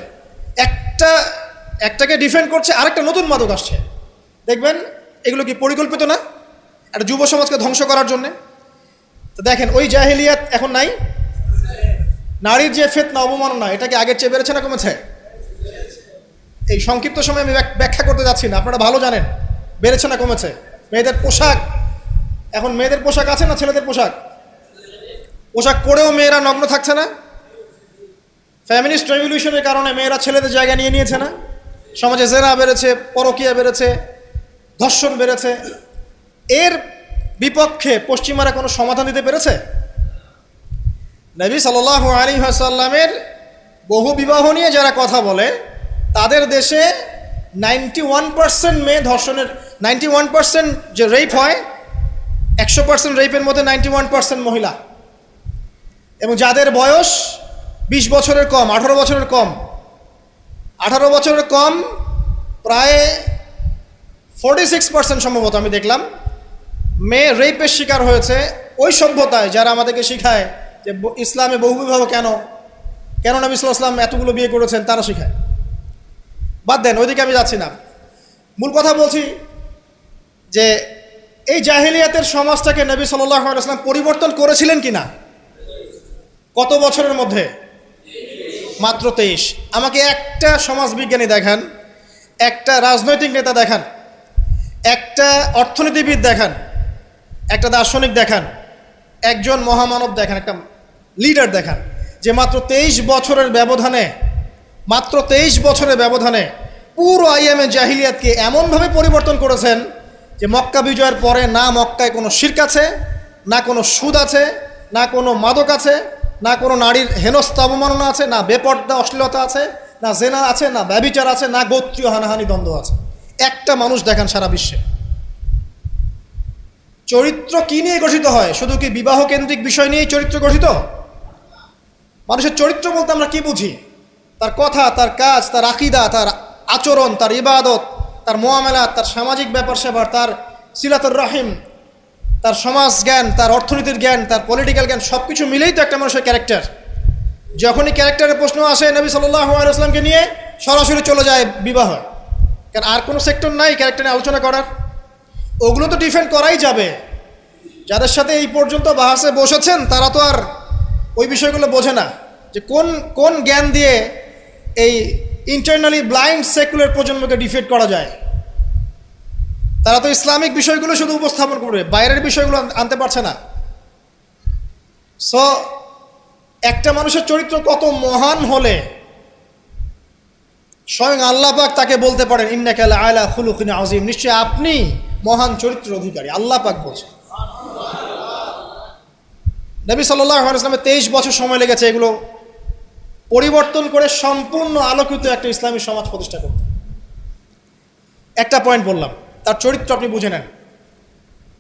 একটাকে ডিফেন্ড করছে, আরেকটা নতুন মাদক আসছে। দেখবেন এগুলো কি পরিকল্পিত না? একটা যুব সমাজকে ধ্বংস করার জন্যে। তো দেখেন ওই জাহেলিয়াত এখন নাই। নারীর যে ফিতনা, অবমাননা, এটা কি আগের চেয়ে বেড়েছে না কমেছে? এই সংক্ষিপ্ত সময় আমি ব্যাখ্যা করতে যাচ্ছি না, আপনারা ভালো জানেন বেড়েছে না কমেছে। মেয়েদের পোশাক, এখন মেয়েদের পোশাক আছে না ছেলেদের পোশাক? পোশাক পরেও মেয়েরা নগ্ন থাকছে না? ফ্যামিলিস্ট রেভলিউশনের কারণে মেয়েরা ছেলেদের জায়গা নিয়ে নিয়েছে না? সমাজে জেনা বেড়েছে, পরকীয়া বেড়েছে, ধর্ষণ বেড়েছে। এর বিপক্ষে পশ্চিমারা কোনো সমাধান দিতে পেরেছে? নবী সাল্লাল্লাহু আলাইহি ওয়াসাল্লামের বহু বিবাহ নিয়ে যারা কথা বলে, তাদের দেশে 91% মেয়ে ধর্ষণের, 91% যে রেপ হয়, 100% রেপের মধ্যে 91% মহিলা। এবং যাদের বয়স 20 বছরের কম, 18 বছরের কম, 18 বছরের কম প্রায় 46% সম্ভবত আমি দেখলাম মেয়ে রেপের শিকার হয়েছে। ওই সভ্যতায় যারা আমাদেরকে শিখায় যে ইসলামে বহুবিবাহ কেন নবী সাল্লাল্লাহু আলাইহি ওয়াসাল্লাম এতগুলো বিয়ে করেছেন, তারা শিখায়। বাদ দেন, ওইদিকে আমি যাচ্ছি না। মূল কথা বলছি যে এই জাহেলিয়াতের সমাজটাকে নবী সাল্লাল্লাহু আলাইহি ওয়াসাল্লাম পরিবর্তন করেছিলেন কিনা? কত বছরের মধ্যে? মাত্র 23। আমাকে একটা সমাজবিজ্ঞানী দেখান, একটা রাজনৈতিক নেতা দেখান, একটা অর্থনীতিবিদ দেখান, একটা দার্শনিক দেখান, একজন মহামানব দেখান, একটা লিডার দেখান, যে মাত্র 23 বছরের ব্যবধানে পুরো আইয়ামে জাহিলিয়াতকে এমনভাবে পরিবর্তন করেছেন যে মক্কা বিজয়ের পরে না মক্কায় কোনো শিরক আছে, না কোনো সুদ আছে, না কোনো মাদক আছে, না কোনো নারীর হেনস্থা অবমাননা আছে, না বেপর্দা অশ্লীলতা আছে, না জেনা আছে, না ব্যভিচার আছে, না গোত্রীয় হানাহানি দ্বন্দ্ব আছে। একটা মানুষ দেখান সারা বিশ্বে। চরিত্র কি নিয়ে গঠিত হয়? শুধু কি বিবাহ কেন্দ্রিক বিষয় নিয়েই চরিত্র গঠিত? মানুষের চরিত্র বলতে আমরা কি বুঝি? তার কথা, তার কাজ, তার আকীদা, তার আচরণ, তার ইবাদত, তার মুআমালাত, তার সামাজিক ব্যাপার স্যাপার, তার সিলাতুর রাহিম, তার সমাজ জ্ঞান, তার অর্থনীতির জ্ঞান, তার পলিটিক্যাল জ্ঞান, সব কিছু মিলেই তো একটা মানুষের ক্যারেক্টার। যখনই ক্যারেক্টারের প্রশ্ন আসে নবী সাল্লাল্লাহু আলাইহি ওয়াসাল্লামকে নিয়ে সরাসরি চলে যায় বিবাহ। কারণ আর কোনো সেক্টর নাই ক্যারেক্টার নিয়ে আলোচনা করার। ওগুলো তো ডিফেন্ড করাই যাবে। যাদের সাথে এই পর্যন্ত বাহাসে বসেছেন তারা তো আর ওই বিষয়গুলো বোঝে না যে কোন জ্ঞান দিয়ে এই ইন্টারনালি ব্লাইন্ড সেকুলার প্রজন্মকে ডিফেট করা যায়। তারা তো ইসলামিক বিষয়গুলো শুধু উপস্থাপন করবে, বাইরের বিষয়গুলো আনতে পারছে না। সো একটা মানুষের চরিত্র কত মহান হলে স্বয়ং আল্লাহ পাক তাকে বলতে পারেন ইন্নাকা লাআলা খুলুকিন আযীম, নিশ্চয় আপনি মহান চরিত্রের অধিকারী। আল্লাহ পাক বলছেন। নবী সাল্লাল্লাহু আলাইহি ওয়াসাল্লামের 23 বছর সময় লেগেছে এগুলো পরিবর্তন করে সম্পূর্ণ আলোকিত একটা ইসলামী সমাজ প্রতিষ্ঠা করতে। একটা পয়েন্ট বললাম, তার চরিত্র আপনি বুঝে নেন,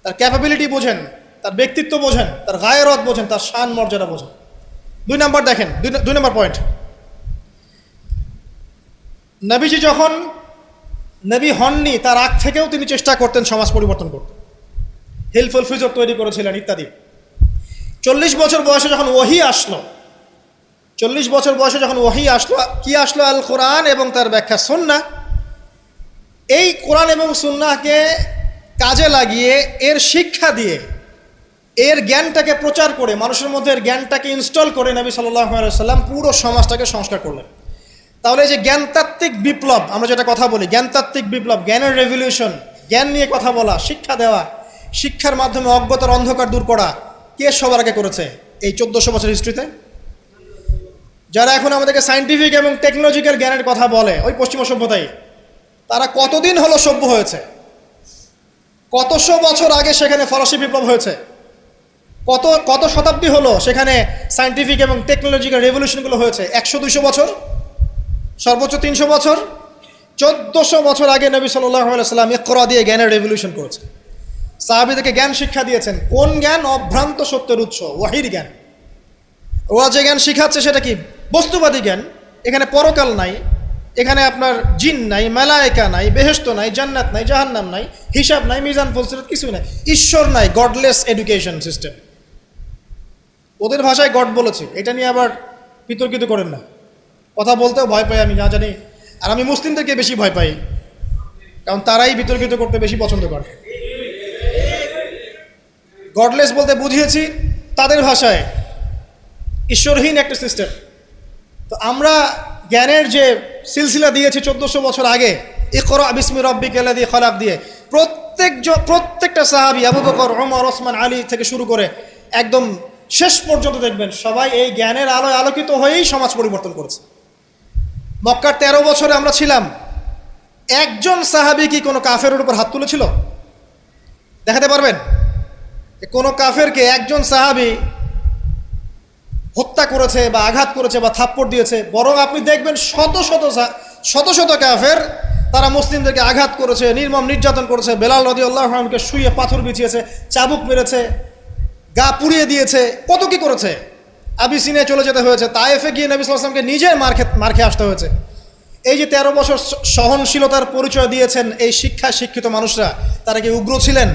তার ক্যাপাবিলিটি বোঝেন, তার ব্যক্তিত্ব বোঝেন, তার গায়রত বোঝেন, তার শান মর্যাদা বোঝেন। 2 নম্বর দেখেন, 2 নম্বর পয়েন্ট, নবীজি যখন নবী হননি তার আগ থেকেও তিনি চেষ্টা করতেন সমাজ পরিবর্তন করতে। হেলফুল ফিজর তৈরি করেছিলেন ইত্যাদি। 40 বছর বয়সে যখন ওহী আসলো, 40 বছর বয়সে যখন ওহী আসলো, কি আসলো? আল কোরআন এবং তার ব্যাখ্যা সুন্নাহ। এই কোরআন এবং সুন্নাহকে কাজে লাগিয়ে, এর শিক্ষা দিয়ে, এর জ্ঞানটাকে প্রচার করে, মানুষের মধ্যে এর জ্ঞানটাকে ইনস্টল করে নবী সাল্লাল্লাহু আলাইহি ওয়াসাল্লাম পুরো সমাজটাকে সংস্কার করলেন। তাহলে এই যে জ্ঞানতাত্ত্বিক বিপ্লব, আমরা যেটা কথা বলি জ্ঞানতাত্ত্বিক বিপ্লব, জ্ঞানের রেভলিউশন, জ্ঞান নিয়ে কথা বলা, শিক্ষা দেওয়া, শিক্ষার মাধ্যমে অজ্ঞতার অন্ধকার দূর করা, কে সবার আগে করেছে এই 1400 বছর হিস্ট্রিতে? যারা এখন আমাদেরকে সায়েন্টিফিক এবং টেকনোলজিক্যাল জ্ঞানের কথা বলে, ওই পশ্চিমা সভ্যতাই, তারা কতদিন হলো সভ্য হয়েছে? কতশো বছর আগে সেখানে ফরাসি বিপ্লব হয়েছে, কত শতাব্দী হলো সেখানে সায়েন্টিফিক এবং টেকনোলজিক্যাল রেভলিউশনগুলো হয়েছে? 100-200 বছর, সর্বোচ্চ 300 বছর। 1400 বছর আগে নবী সাল্লাল্লাহু আলাইহি ওয়াসাল্লাম ইকরা দিয়ে জ্ঞানের রেভলিউশন করেছে। সাহাবীদেরকে জ্ঞান শিক্ষা দিয়েছেন। কোন জ্ঞান? অভ্রান্ত সত্যের উৎস, ওয়াহির জ্ঞান। ওরা যে জ্ঞান শিখাচ্ছে সেটা কি? বস্তুবাদী জ্ঞান। এখানে পরকাল নাই, এখানে আপনার জিন নাই, মালায়েকা নাই, বেহেশত নাই, জান্নাত নাই, জাহান্নাম নাই, হিসাব নাই, মিজান ফলসিরাত কিছুই নাই, ঈশ্বর নাই, গডলেস এডুকেশন সিস্টেম। ওদের ভাষায় গড বলেছে, এটা নিয়ে আবার বিতর্কিত করেন না। কথা বলতেও ভয় পাই আমি, না জানি। আর আমি মুসলিমদেরকে বেশি ভয় পাই, কারণ তারাই বিতর্কিত করতে বেশি পছন্দ করে। গডলেস বলতে বুঝিয়েছি তাদের ভাষায় ঈশ্বরহীন একটা সিস্টেম। তো আমরা জ্ঞানের যে সিলসিলা দিয়েছি 1400 বছর আগে, ইকরা বিসমি রাব্বিকাল্লাযী খলাক দিয়ে, প্রত্যেকটা সাহাবী আবু বকর, ওমর, ওসমান, আলী থেকে শুরু করে একদম শেষ পর্যন্ত দেখবেন সবাই এই জ্ঞানের আলোয় আলোকিত হয়েই সমাজ পরিবর্তন করেছে। মক্কার 13 বছরে আমরা ছিলাম, একজন সাহাবী কি কোনো কাফেরের উপর হাত তুলেছিল? দেখাতে পারবেন? কোনো কাফেরকে একজন সাহাবী হত্যা করেছে বা আঘাত করেছে বা থাপ্পড় দিয়েছে? বরং আপনি দেখবেন শত শত কাফের তারা মুসলিমদেরকে আঘাত করেছে, নির্মম নির্যাতন করেছে। বেলাল রাদিয়াল্লাহু আনহুকে শুইয়ে পাথর বিছিয়েছে, চাবুক মেরেছে, গা পুড়িয়ে দিয়েছে, কত কি করেছে। আবিসিনিয়ায় চলে যেতে হয়েছে, তায়েফে গিয়ে নবী সাল্লাল্লাহু আলাইহি ওয়াসাল্লামকে নিজের মার খেয়ে আসতে হয়েছে। এই যে 13 বছর সহনশীলতার পরিচয় দিয়েছেন এই শিক্ষায় শিক্ষিত মানুষরা, তারা কি উগ্র ছিলেন?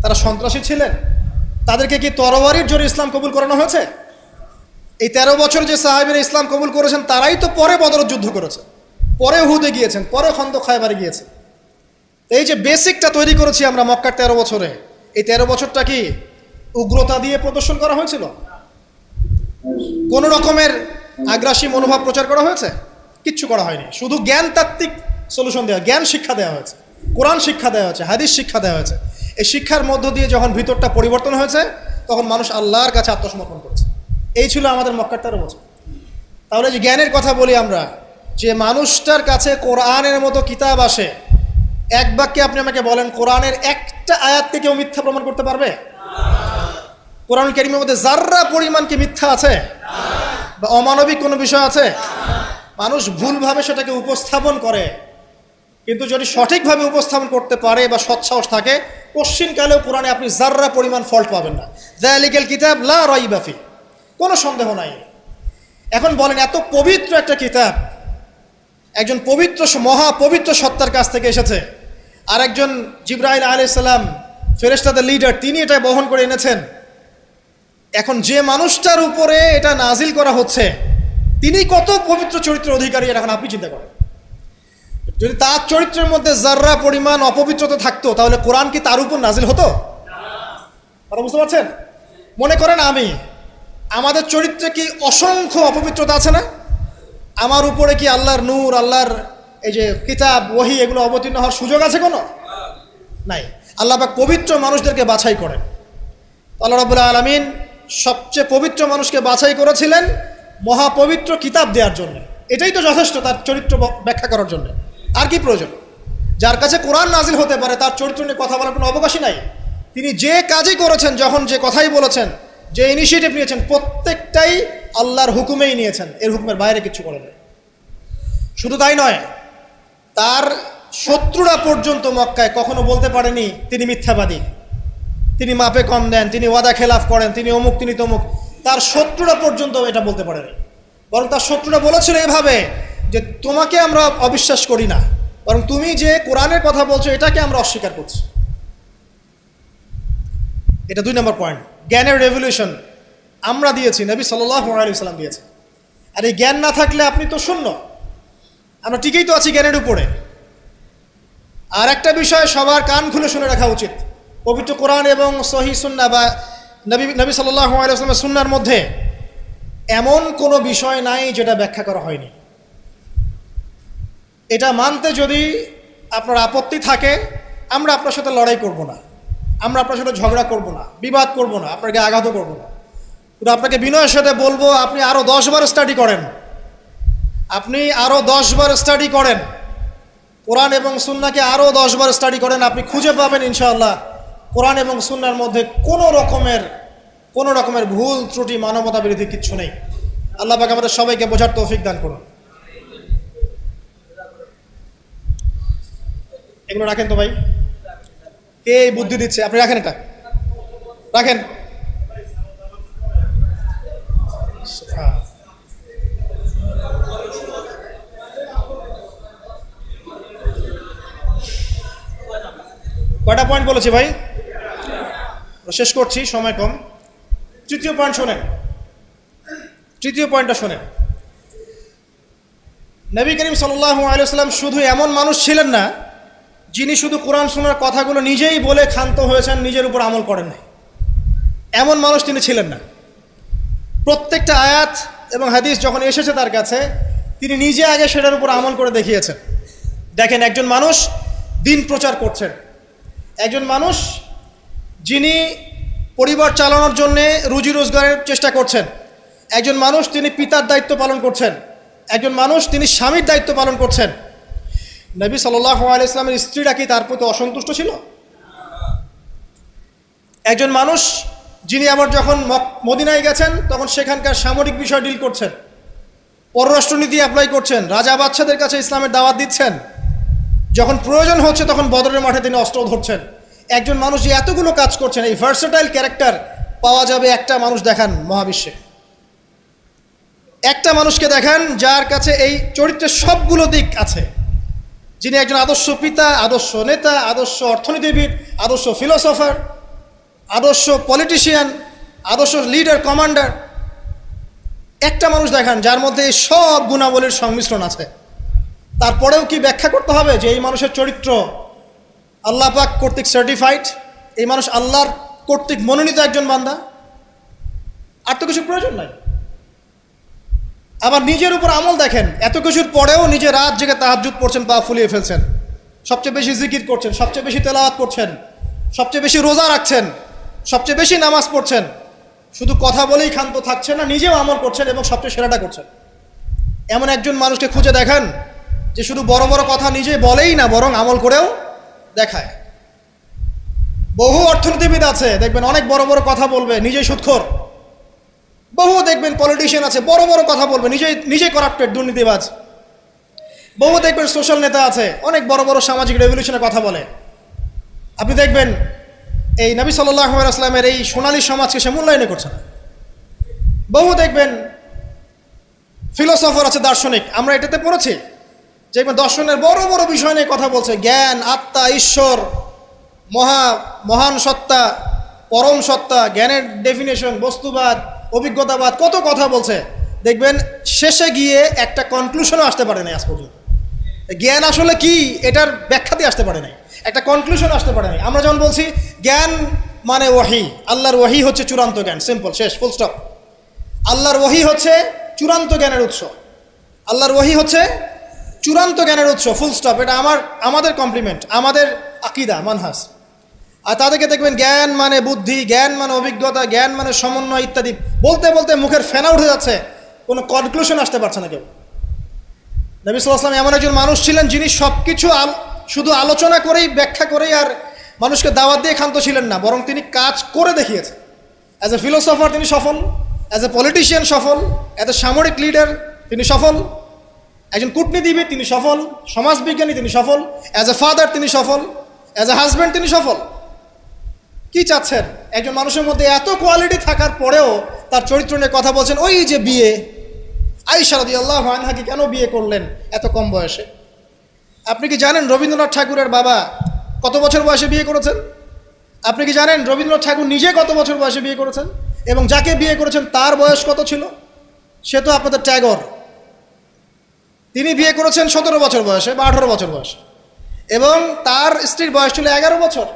তারা সন্ত্রাসী ছিলেন? তাদেরকে কি তরবারির জোরে ইসলাম কবুল করানো হয়েছে? এই 13 বছর যে সাহাবীরা ইসলাম কবুল করেছেন তারাই তো পরে বদরের যুদ্ধ করেছে, পরে উহুদে গিয়েছেন, পরে খন্দক খায়বারে গিয়েছে। এই যে বেসিকটা তৈরি করেছি আমরা মক্কার 13 বছরে, এই 13 বছরটা কি উগ্রতা দিয়ে প্রদর্শন করা হয়েছিল? কোন রকমের আগ্রাসী মনোভাব প্রচার করা হয়েছে? কিচ্ছু করা হয়নি। শুধু জ্ঞানতাত্ত্বিক সলিউশন দেওয়া, জ্ঞান শিক্ষা দেওয়া হয়েছে, কোরআন শিক্ষা দেওয়া হয়েছে, হাদিস শিক্ষা দেওয়া হয়েছে। এই শিক্ষার মধ্য দিয়ে যখন ভিতরটা পরিবর্তন হয়েছে, তখন মানুষ আল্লাহর কাছে আত্মসমর্পণ করেছে। এই ছিল আমাদের মক্কার 13 বছর। তাহলে যে জ্ঞানের কথা বলি আমরা, যে মানুষটার কাছে কোরআনের মতো কিতাব আসে, এক বাক্যে আপনি আমাকে বলেন কোরআনের একটা আয়াতকে কেউ মিথ্যা প্রমাণ করতে পারবে? কোরআন কারীমের মধ্যে যাররা পরিমাণ কি মিথ্যা আছে বা অমানবিক কোনো বিষয় আছে? মানুষ ভুলভাবে সেটাকে উপস্থাপন করে, কিন্তু যদি সঠিকভাবে উপস্থাপন করতে পারে বা সৎসাহস থাকে, কশ্চিনকালেও কোরআনে আপনি যাররা পরিমাণ ফল্ট পাবেন না। যালিকাল কিতাব লা রাইবা ফি, কোনো সন্দেহ নাই। এখন বলেন, এত পবিত্র একটা কিতাব একজন পবিত্র মহাপবিত্র সত্তার কাছ থেকে এসেছে, আর একজন জিবরাইল আলাইহিস সালাম ফেরেশতাদের লিডার, তিনি এটা বহন করে এনেছেন। এখন যে মানুষটার উপরে এটা নাজিল করা হচ্ছে, তিনি কত পবিত্র চরিত্রের অধিকারী, এখন আপনি চিন্তা করেন। যদি তার চরিত্রের মধ্যে যাররা পরিমাণ অপবিত্রতা থাকতো, তাহলে কোরআন কি তার উপর নাজিল হতো? আপনারা বুঝতে পারছেন? মনে করেন আমাদের চরিত্রে কি অসংখ্য অপবিত্রতা আছে না? আমার উপরে কি আল্লাহর নূর, আল্লাহর এই যে কিতাব, ওহী, এগুলো অবতীর্ণ হওয়ার সুযোগ আছে কোনো? নাই। আল্লাহ পাক পবিত্র মানুষদেরকে বাছাই করেন। আল্লাহ রাব্বুল আলামিন সবচেয়ে পবিত্র মানুষকে বাছাই করেছিলেন মহাপবিত্র কিতাব দেওয়ার জন্য। এটাই তো যথেষ্ট তার চরিত্র ব্যাখ্যা করার জন্য। আর কি প্রয়োজন? যার কাছে কোরআন নাজিল হতে পারে, তার চরিত্র নিয়ে কথা বলার কোনো অবকাশই নাই। তিনি যে কাজই করেছেন, যখন যে কথাই বলেছেন, যে ইনিশিয়েটিভ নিয়েছেন, প্রত্যেকটাই আল্লাহর হুকুমেই নিয়েছেন, এর হুকুমের বাইরে কিছু করেন। শুধু তাই নয়, তার শত্রুরা পর্যন্ত মক্কায় কখনো বলতে পারেনি তিনি মিথ্যাবাদী, তিনি মাপে কম দেন, তিনি ওয়াদা খেলাফ করেন, তিনি অমুক, তিনি তমুক। তার শত্রুরা পর্যন্ত এটা বলতে পারেনি। বরং তার শত্রুরা বলেছিল এভাবে যে তোমাকে আমরা অবিশ্বাস করি না, বরং তুমি যে কোরআনের কথা বলছো এটাকে আমরা অস্বীকার করছি। এটা 2 নম্বর পয়েন্ট। জ্ঞানের রেভলিউশন আমরা দিয়েছি, নবী সাল্লাল্লাহু আলাইহি ওয়াসাল্লাম দিয়েছে। আর এই জ্ঞান না থাকলে আপনি তো শূন্য। আমরা ঠিকই তো আছি জ্ঞানের উপরে। আর একটা বিষয় সবার কান খুলে শুনে রাখা উচিত, পবিত্র কোরআন এবং সহিহ সুন্নাহ বা নবী সাল্লাল্লাহু আলাইহি ওয়াসাল্লামের সুন্নাহর মধ্যে এমন কোনো বিষয় নাই যেটা ব্যাখ্যা করা হয়নি। এটা মানতে যদি আপনার আপত্তি থাকে, আমরা আপনার সাথে লড়াই করব না, আমরা আপনার সাথে ঝগড়া করব না, বিবাদ করব না, আপনাকে আঘাতও করব না। কিন্তু আপনাকে বিনয়ের সাথে বলবো, আপনি আরও 10 বার স্টাডি করেন, আপনি আরও 10 বার স্টাডি করেন, কোরআন এবং সুন্নাহকে আরও 10 বার স্টাডি করেন। আপনি খুঁজে পাবেন ইনশাআল্লাহ কোরআন এবং সুন্নাহর মধ্যে কোনো রকমের ভুল ত্রুটি, মানবতা বিরোধী কিচ্ছু নেই। আল্লাহ পাক আমাদের সবাইকে বোঝার তৌফিক দান করুন। এগুলো রাখেন তো ভাই, কে বুদ্ধি দিচ্ছে? আপনি রাখেন, এটা রাখেন। কয়টা পয়েন্ট বলেছি ভাই? শেষ করছি, সময় কম। তৃতীয় পয়েন্ট শোনেন, তৃতীয় পয়েন্টটা শোনেন। নবী করিম সাল্লাল্লাহু আলাইহি ওয়াসাল্লাম শুধু এমন মানুষ ছিলেন না যিনি শুধু কোরআন শোনার কথাগুলো নিজেই বলে ক্ষান্ত হয়েছেন, নিজের উপর আমল করেন নাই। এমন মানুষ তিনি ছিলেন না। প্রত্যেকটা আয়াত এবং হাদিস যখন এসেছে তার কাছে, তিনি নিজে আগে সেটার উপর আমল করে দেখিয়েছেন। দেখেন, একজন মানুষ দিন প্রচার করছেন, একজন মানুষ যিনি পরিবার চালানোর জন্যে রুজি রোজগারের চেষ্টা করছেন, একজন মানুষ তিনি পিতার দায়িত্ব পালন করছেন, একজন মানুষ তিনি স্বামীর দায়িত্ব পালন করছেন। নবী সাল্লাল্লাহু আলাইহি ওয়াসাল্লামের স্ত্রীরা কি তার প্রতি অসন্তুষ্ট ছিল? একজন মানুষ যিনি আবার যখন মদিনায় গেছেন তখন সেখানকার সামরিক বিষয় ডিল করছেন, পররাষ্ট্রনীতি অ্যাপ্লাই করছেন, রাজা বাদশাদের কাছে ইসলামের দাওয়াত দিচ্ছেন, যখন প্রয়োজন হচ্ছে তখন বদরের মাঠে তিনি অস্ত্র ধরছেন। একজন মানুষ যে এতগুলো কাজ করছেন, এই ভার্সেটাইল ক্যারেক্টার পাওয়া যাবে একটা মানুষ দেখান মহাবিশ্বে। একটা মানুষকে দেখান যার কাছে এই চরিত্রের সবগুলো দিক আছে, যিনি একজন আদর্শ পিতা, আদর্শ নেতা, আদর্শ অর্থনীতিবিদ, আদর্শ ফিলোসফার, আদর্শ পলিটিশিয়ান, আদর্শ লিডার, কমান্ডার। একটা মানুষ দেখান যার মধ্যে এই সব গুণাবলীর সংমিশ্রণ আছে। তারপরেও কি ব্যাখ্যা করতে হবে যে এই মানুষের চরিত্র আল্লাহ পাক কর্তৃক সার্টিফাইড, এই মানুষ আল্লাহর কর্তৃক মনোনীত একজন বান্দা? আর তো কিছু প্রয়োজন নাই। আবার নিজের উপর আমল দেখেন, এত কিছুর পরেও নিজে রাত জেগে তাহাজ্জুদ পড়ছেন, পা ফুলিয়ে ফেলছেন, সবচেয়ে বেশি জিকির করছেন, সবচেয়ে বেশি তেলাওয়াত করছেন, সবচেয়ে বেশি রোজা রাখছেন, সবচেয়ে বেশি নামাজ পড়ছেন, শুধু কথা বলেই ক্ষান্ত থাকছেন না, নিজেও আমল করছেন এবং সবচেয়ে সেরাটা করছেন। এমন একজন মানুষকে খুঁজে দেখান যে শুধু বড় বড় কথা নিজে বলেই না, বরং আমল করেও দেখায়। বহু অর্থনীতিবিদ আছে দেখবেন অনেক বড় বড় কথা বলবে, নিজেই সুদখোর। বহু দেখবেন পলিটিশিয়ান আছে বড় বড় কথা বলবে, নিজেই করাপ্টেড, দুর্নীতিবাজ। বহু দেখবেন সোশ্যাল নেতা আছে অনেক বড় বড় সামাজিক রেভলিউশনের কথা বলে। আপনি দেখবেন এই নবী সাল্লাল্লাহু আলাইহি ওয়াসাল্লামের এই সোনালী সমাজকে সে মূল্যায়ন করছে না। বহু দেখবেন ফিলোসফার আছে, দার্শনিক, আমরা এটাতে পড়েছি যে দর্শনের বড় বড় বিষয় নিয়ে কথা বলছে, জ্ঞান, আত্মা, ঈশ্বর, মহান সত্তা, পরম সত্তা, জ্ঞানের ডেফিনেশন, বস্তুবাদ, অভিজ্ঞতাবাদ, কত কথা বলছে। দেখবেন শেষে গিয়ে একটা কনক্লুশনও আসতে পারে নাই আজ পর্যন্ত। জ্ঞান আসলে কি এটার ব্যাখ্যাতে আসতে পারে নাই, একটা কনক্লুশন আসতে পারে নাই। আমরা যখন বলছি জ্ঞান মানে ওয়াহি, আল্লাহর ওয়াহি হচ্ছে চূড়ান্ত জ্ঞান, সিম্পল, শেষ, ফুল স্টপ। আল্লাহর ওয়াহি হচ্ছে চূড়ান্ত জ্ঞানের উৎস, আল্লাহর ওয়াহি হচ্ছে চূড়ান্ত জ্ঞানের উৎস, ফুল স্টপ। এটা আমাদের কমপ্লিমেন্ট, আমাদের আকীদা, মানহাজ। আর তাদেরকে দেখবেন জ্ঞান মানে বুদ্ধি, জ্ঞান মানে অভিজ্ঞতা, জ্ঞান মানে সমন্বয় ইত্যাদি বলতে বলতে মুখের ফেনা উঠে যাচ্ছে, কোনো কনক্লুশন আসতে পারছে না কেউ। নবী সাল্লাল্লাহু আলাইহি ওয়াসাল্লাম এমন একজন মানুষ ছিলেন যিনি সব কিছু শুধু আলোচনা করেই, ব্যাখ্যা করেই আর মানুষকে দাওয়াত দিয়ে ক্ষান্ত ছিলেন না, বরং তিনি কাজ করে দেখিয়েছেন। অ্যাজ এ ফিলোসফার তিনি সফল, অ্যাজ এ পলিটিশিয়ান সফল, অ্যাজ এ সামরিক লিডার তিনি সফল, একজন কূটনীতিবিদ তিনি সফল, সমাজবিজ্ঞানী তিনি সফল, অ্যাজ এ ফাদার তিনি সফল, অ্যাজ এ হাজব্যান্ড তিনি সফল। কি চাচ্ছেন? একজন মানুষের মধ্যে এত কোয়ালিটি থাকার পরেও তার চরিত্র নিয়ে কথা বলছেন। ওই যে বিয়ে, আয়েশা রাদিয়াল্লাহু আনহাকে কেন বিয়ে করলেন এত কম বয়সে? আপনি কি জানেন রবীন্দ্রনাথ ঠাকুরের বাবা কত বছর বয়সে বিয়ে করেছেন? আপনি কি জানেন রবীন্দ্রনাথ ঠাকুর নিজে কত বছর বয়সে বিয়ে করেছেন? এবং যাকে বিয়ে করেছেন তার বয়স কত ছিল? সে তো আপনাদের ট্যাগর। তিনি বিয়ে করেছেন 17 বছর বয়সে বা 18 বছর বয়সে, এবং তার স্ত্রীর বয়স ছিল 11 বছর।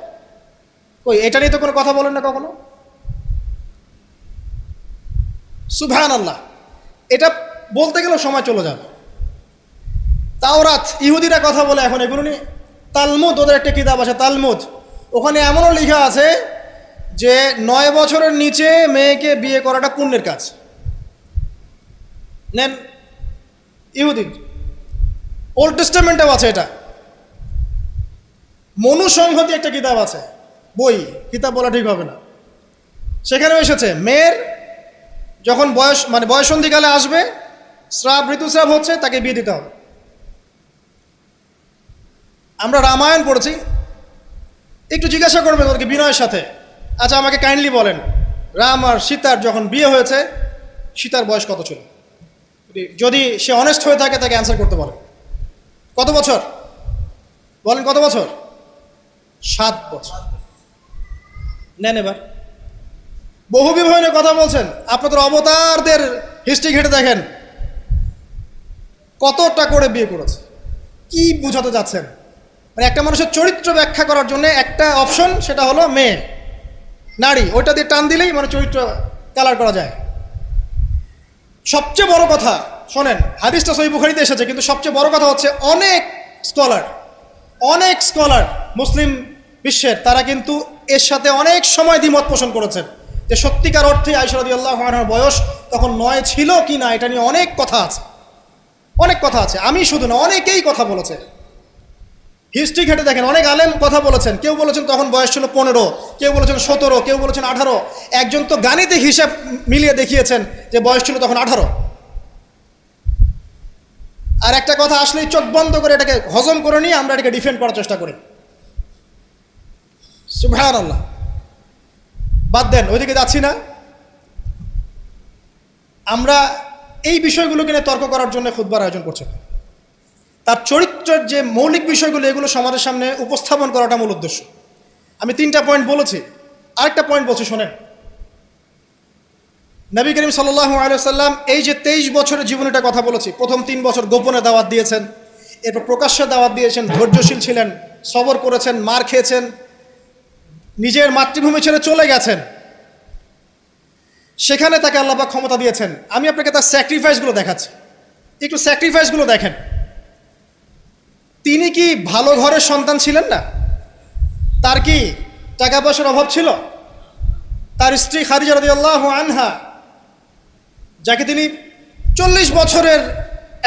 কই, এটা নিয়ে তো কোনো কথা বলেন না কখনো। সুবহানাল্লাহ, এটা বলতে গেলেও সময় চলে যাবে। তাওরাত, ইহুদিরা কথা বলে এখন এগুলো নিয়ে। তালমুদ, ওদের একটা কিতাব আছে তালমুদ, ওখানে এমনও লেখা আছে যে 9 বছরের নিচে মেয়েকে বিয়ে করাটা পুণ্যের কাজ। নেন, ইহুদি ওল্ড টেস্টামেন্টেও আছে এটা। মনুসংহতি একটা কিতাব আছে, বই, কিতাব বলা ঠিক হবে না, সেখানেও এসেছে মেয়ের যখন বয়স মানে বয়সন্ধিকালে আসবে, ঋতুস্রাব হচ্ছে, তাকে বিয়ে দিতে হবে। আমরা রামায়ণ পড়েছি, একটু জিজ্ঞাসা করবেন ওদেরকে বিনয়ের সাথে, আচ্ছা আমাকে কাইন্ডলি বলেন, রাম আর সীতার যখন বিয়ে হয়েছে সীতার বয়স কত ছিল? যদি সে অনেস্ট হয়ে থাকে তাকে অ্যান্সার করতে বলে। কত বছর বলেন? কত বছর? 7 বছর। নেন এবার, বহু বিবাহ নিয়ে কথা বলছেন, আপনাদের অবতারদের হিস্ট্রি ঘেটে দেখেন কতটা করে বিয়ে করেছে। কি বুঝাতে যাচ্ছেন? মানে একটা মানুষের চরিত্র ব্যাখ্যা করার জন্য একটা অপশন, সেটা হলো মেয়ে, নারী, ওইটা দিয়ে টান দিলেই মানে চরিত্র কালার করা যায়। সবচেয়ে বড় কথা শোনেন, হাদিসটা সহিহ বুখারীতে এসেছে, কিন্তু সবচেয়ে বড় কথা হচ্ছে অনেক স্কলার মুসলিম বিশ্বের, তারা কিন্তু এর সাথে অনেক সময় দ্বিমত পোষণ করেছেন যে সত্যিকার অর্থে আয়েশা রাদিয়াল্লাহু আনহার বয়স তখন 9 ছিল কি না, এটা নিয়ে অনেক কথা আছে। আমি শুধু না, অনেকেই কথা বলেছে, হিস্ট্রি ঘেটে দেখেন, অনেক আলেম কথা বলেছেন। কেউ বলেছেন তখন বয়স ছিল 15, কেউ বলেছেন 17, কেউ বলেছেন 18, একজন তো গাণিতিক হিসাব মিলিয়ে দেখিয়েছেন যে বয়স ছিল তখন 18। আর একটা কথা আসলেই চোখ বন্ধ করে এটাকে হজম করে নিয়ে আমরা এটাকে ডিফেন্ড করার চেষ্টা করি। সুবহানাল্লাহ। বাদ দেন, ওইদিকে যাচ্ছি না। আমরা এই বিষয়গুলোকে নিয়ে তর্ক করার জন্য খুতবার আয়োজন করছি না। তার চরিত্রের যে মৌলিক বিষয়গুলো, এগুলো সমাজের সামনে উপস্থাপন করাটা মূল উদ্দেশ্য। আমি 3টা পয়েন্ট বলেছি, আরেকটা পয়েন্ট বলছি শোনেন। নবী করিম সাল্লাল্লাহু আলাইহি ওয়াসাল্লাম এই যে 23 বছরের জীবনীটা কথা বলেছি, প্রথম 3 বছর গোপনে দাওয়াত দিয়েছেন, এরপর প্রকাশ্যে দাওয়াত দিয়েছেন, ধৈর্যশীল ছিলেন, সবর করেছেন, মার খেয়েছেন, নিজের মাতৃভূমি ছেড়ে চলে গেছেন, সেখানে তাকে আল্লাহ পাক ক্ষমতা দিয়েছেন। আমি আপনাকে তার স্যাক্রিফাইসগুলো দেখাচ্ছি, একটু স্যাক্রিফাইসগুলো দেখেন। তিনি কি ভালো ঘরের সন্তান ছিলেন না? তার কি টাকা পয়সার অভাব ছিল? তার স্ত্রী খাদিজা রাদিয়াল্লাহু আনহা, যাকে তিনি 40 বছরের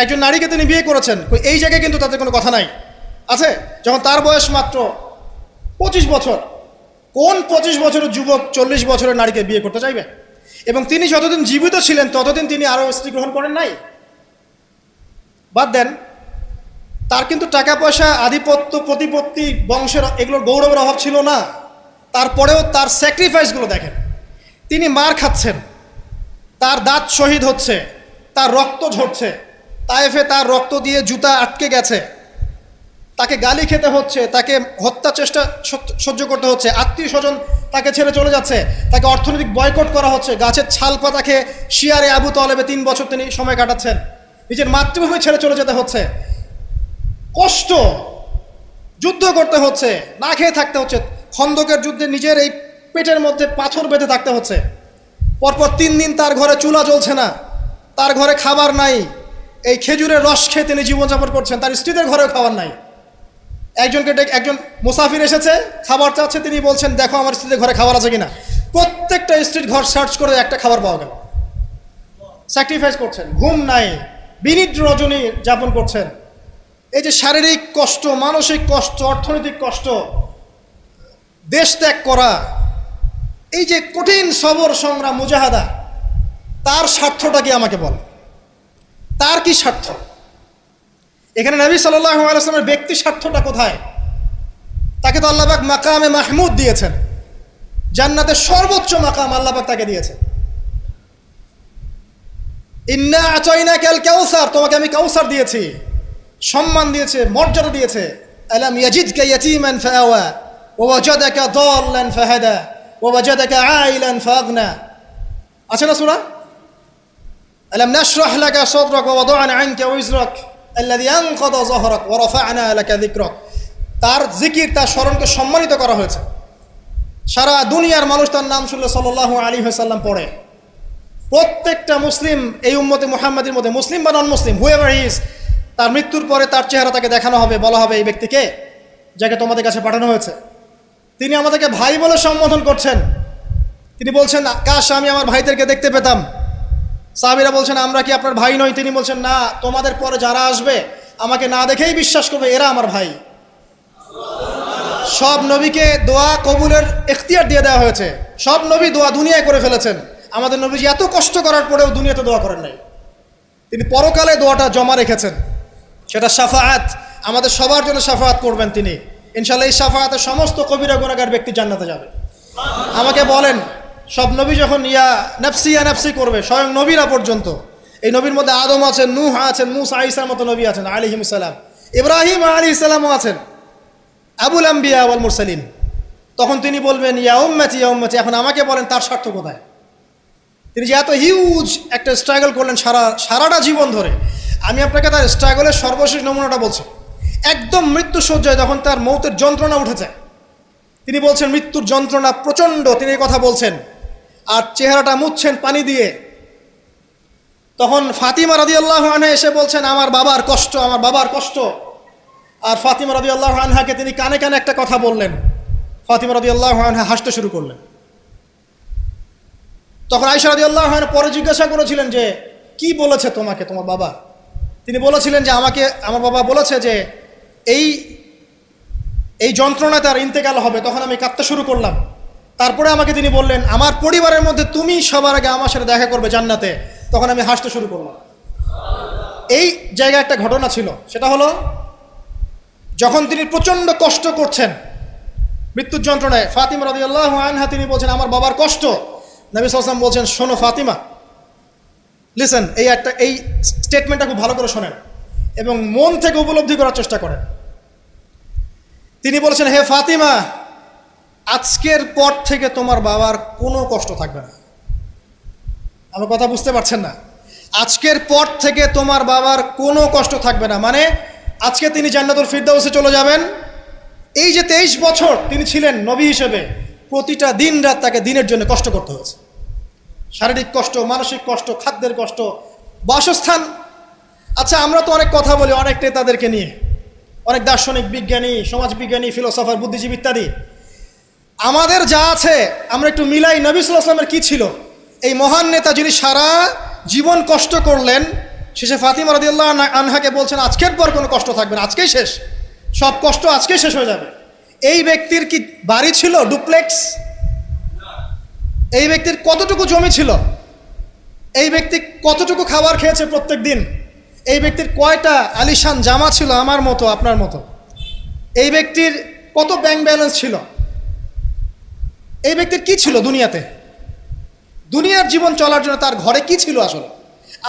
একজন নারীকে তিনি বিয়ে করেছেন, এই জায়গায় কিন্তু তাদের কোনো কথা নাই, আছে? যখন তার বয়স মাত্র 25 বছর, কোন 25 বছরের যুবক 40 বছরের নারীকে বিয়ে করতে চাইবে? এবং তিনি যতদিন জীবিত ছিলেন ততদিন তিনি আরও স্ত্রী গ্রহণ করেন নাই। বাদ দেন, তার কিন্তু টাকা পয়সা, আধিপত্য, প্রতিপত্তি, বংশের এগুলোর গৌরবের অভাব ছিল না। তারপরেও তার স্যাক্রিফাইসগুলো দেখেন। তিনি মার খাচ্ছেন, তার দাঁত শহীদ হচ্ছে, তার রক্ত ঝরছে, তায়েফে তার রক্ত দিয়ে জুতা আটকে গেছে, তাকে গালি খেতে হচ্ছে, তাকে হত্যা চেষ্টা সহ্য করতে হচ্ছে, আত্মীয় স্বজন তাকে ছেড়ে চলে যাচ্ছে, তাকে অর্থনৈতিক বয়কট করা হচ্ছে, গাছের ছাল পাতা খেয়ে শিয়ারে আবু তলেবে 3 বছর তিনি সময় কাটাচ্ছেন, নিজের মাতৃভূমি ছেড়ে চলে যেতে হচ্ছে, কষ্ট, যুদ্ধ করতে হচ্ছে, না খেয়ে থাকতে হচ্ছে, খন্দকের যুদ্ধে নিজের এই পেটের মধ্যে পাথর বেঁধে থাকতে হচ্ছে, পরপর 3 দিন তার ঘরে চুলা জ্বলছে না, তার ঘরে খাবার নাই, এই খেজুরের রস খেয়ে তিনি জীবনযাপন করছেন, তার স্ত্রীদের ঘরেও খাবার নাই। একজন মুসাফির এসেছে, খাবার চাচ্ছে, তিনি বলছেন দেখো আমার স্ত্রীদের ঘরে খাবার আছে কিনা। প্রত্যেকটা স্ত্রীর ঘর সার্চ করে একটা খাবার পাওয়া গেল। স্যাক্রিফাইস করছেন, ঘুম নাই, বিনিদ্র রজনী যাপন করছেন। এই যে শারীরিক কষ্ট, মানসিক কষ্ট, অর্থনৈতিক কষ্ট, দেশ ত্যাগ করা, এই যে কঠিন সবর, সংগ্রাম, মুজাহাদা, তার স্বার্থটা কি আমাকে বল? তার কি স্বার্থ? এখানে নবী সাল্লাল্লাহু আলাইহি ওয়াসাল্লামের ব্যক্তি স্বার্থটা কোথায়? তাকে তো আল্লাহ পাক মাকামে মাহমুদ দিয়েছেন, জান্নাতের সর্বোচ্চ মাকাম আল্লাহ পাক তাকে দিয়েছেন। ইন্না আতাইনাকাল কাউসার, তোমাকে আমি কাউসার দিয়েছি, সম্মান দিয়েছে, মর্যাদা দিয়েছে। আলাম ইয়াজিদকা ইয়াতীমান ফাআওয়া ওয়া ওয়াজাদাকা দাল্লান ফাহাদা ওয়া ওয়াজাদাকা আইলান ফাগনা। আছে না সূরা? আলাম নাশরাহ লাকা সাদরাক ওয়া ওয়াদা'না আনকা ওয়িজরাক আল্লাযী আনকাযা যাহরাক ওয়া রাফা'না লাকা যিকরাক। তার জিকির, তার স্মরণকে সম্মানিত করা হয়েছে। সারা দুনিয়ার মানুষ তার নাম শুনলে সাল্লাল্লাহু আলাইহি ওয়াসাল্লাম পড়ে। প্রত্যেকটা মুসলিম এই উম্মতে মুহাম্মাদের মধ্যে, মুসলিম বা নন মুসলিম, হুয়েভার হি ইজ, তার মৃত্যুর পরে তার চেহারা তাকে দেখানো হবে, বলা হবে এই ব্যক্তিকে যাকে তোমাদের কাছে পাঠানো হয়েছে। তিনি আমাদেরকে ভাই বলে সম্বোধন করছেন। তিনি বলছেন, কাশ আমি আমার ভাইদেরকে দেখতে পেতাম। সাহাবীরা বলছেন, আমরা কি আপনার ভাই নই? তিনি বলছেন, না, তোমাদের পরে যারা আসবে আমাকে না দেখেই বিশ্বাস করবে এরা আমার ভাই। সব নবীকে দোয়া কবুলের এখতিয়ার দিয়ে দেওয়া হয়েছে। সব নবী দোয়া দুনিয়ায় করে ফেলেছেন। আমাদের নবীজি এত কষ্ট করার পরেও দুনিয়াতে দোয়া করেন নাই। তিনি পরকালে দোয়াটা জমা রেখেছেন, সেটা শাফাআত, আমাদের সবার জন্য শাফাআত করবেন তিনি ইনশাআল্লাহ। এই শাফাআতে সমস্ত কবিরা গুনাহগার ব্যক্তি জান্নাতে যাবে। আমাকে বলেন, সব নবী যখন ইয়া নাফসি করবে, স্বয়ং নবীরা পর্যন্ত, এই নবীর মধ্যে আদম আছেন, নূহ আছেন, মূসা ঈসার মতো নবী আছেন আলাইহিমুস সালাম, ইব্রাহিম আলাইহিস সালামও আছেন, আবুল আম্বিয়া ওয়াল মুরসালিন। তখন তিনি বলবেন, ইয়া উম্মতি ইয়া উম্মতি। এখন আমাকে বলেন তার স্বার্থ কোথায়? তিনি যে এত হিউজ একটা স্ট্রাগল করলেন সারাটা জীবন ধরে। আমি আপনাকে তার স্ট্রাগলের সর্বশেষ নমুনাটা বলছি। একদম মৃত্যু শয্যায় যখন তার মৌতের যন্ত্রণা উঠেছে, তিনি বলছেন মৃত্যুর যন্ত্রণা প্রচণ্ড, তিনি এই কথা বলছেন আর চেহারাটা মুছছেন পানি দিয়ে। তখন ফাতিমা রাদিয়াল্লাহু আনহা এসে বলছেন, আমার বাবার কষ্ট, আমার বাবার কষ্ট। আর ফাতিমা রাদিয়াল্লাহু আনহাকে তিনি কানে কানে একটা কথা বললেন। ফাতিমা রাদিয়াল্লাহু আনহা হাসতে শুরু করলেন। তখন আয়েশা রাদিয়াল্লাহু আনহা পরে জিজ্ঞাসা করেছিলেন যে, কি বলেছে তোমাকে তোমার বাবা? তিনি বলেছিলেন যে, আমাকে আমার বাবা বলেছে যে এই যন্ত্রণায় তার ইন্তেকাল হবে। তখন আমি কাঁদতে শুরু করলাম। তারপরে আমাকে তিনি বললেন, আমার পরিবারের মধ্যে তুমি সবার আগে আমার সাথে দেখা করবে জান্নাতে। তখন আমি হাসতে শুরু করলাম। এই জায়গায় একটা ঘটনা ছিল, সেটা হলো যখন তিনি প্রচণ্ড কষ্ট করছেন মৃত্যুর যন্ত্রণায়, ফাতিমা রাদিয়াল্লাহু আনহা তিনি বলছেন, আমার বাবার কষ্ট। নবী সাল্লাল্লাহু আলাইহি ওয়াসাল্লাম বলছেন, শোনো ফাতিমা, লিসেন, এই স্টেটমেন্টটা খুব ভালো করে শোনেন এবং মন থেকে উপলব্ধি করার চেষ্টা করেন। তিনি বলেছেন, হে ফাতিমা, আজকের পর থেকে তোমার বাবার কোনো কষ্ট থাকবে না। আমার কথা বুঝতে পারছেন না? আজকের পর থেকে তোমার বাবার কোনো কষ্ট থাকবে না, মানে আজকে তিনি জান্নাতুল ফিরদাউসে চলে যাবেন। এই যে 23 বছর তিনি ছিলেন নবী হিসেবে, প্রতিটা দিন রাত তাকে দিনের জন্য কষ্ট করতে হয়েছে। শারীরিক কষ্ট, মানসিক কষ্ট, খাদ্যের কষ্ট, বাসস্থান। আচ্ছা, আমরা তো অনেক কথা বলি অনেক নেতাদেরকে নিয়ে, অনেক দার্শনিক, বিজ্ঞানী, সমাজবিজ্ঞানী, ফিলোসফার, বুদ্ধিজীবী ইত্যাদি। আমাদের যা আছে আমরা একটু মিলাই। নবী সাল্লাল্লাহু আলাইহি ওয়াসাল্লামের কী ছিল? এই মহান নেতা যিনি সারা জীবন কষ্ট করলেন, শেষে ফাতিমা রাদিয়াল্লাহু আনহাকে বলছেন, আজকের পর কোনো কষ্ট থাকবে না, আজকেই শেষ, সব কষ্ট আজকেই শেষ হয়ে যাবে। এই ব্যক্তির কি বাড়ি ছিল ডুপ্লেক্স? এই ব্যক্তির কতটুকু জমি ছিল? এই ব্যক্তি কতটুকু খাবার খেয়েছে প্রত্যেক দিন? এই ব্যক্তির কয়টা আলিশান জামা ছিল আমার মতো, আপনার মতো? এই ব্যক্তির কত ব্যাংক ব্যালেন্স ছিল? এই ব্যক্তির কি ছিল দুনিয়াতে? দুনিয়ার জীবন চলার জন্য তার ঘরে কি ছিল? আসলে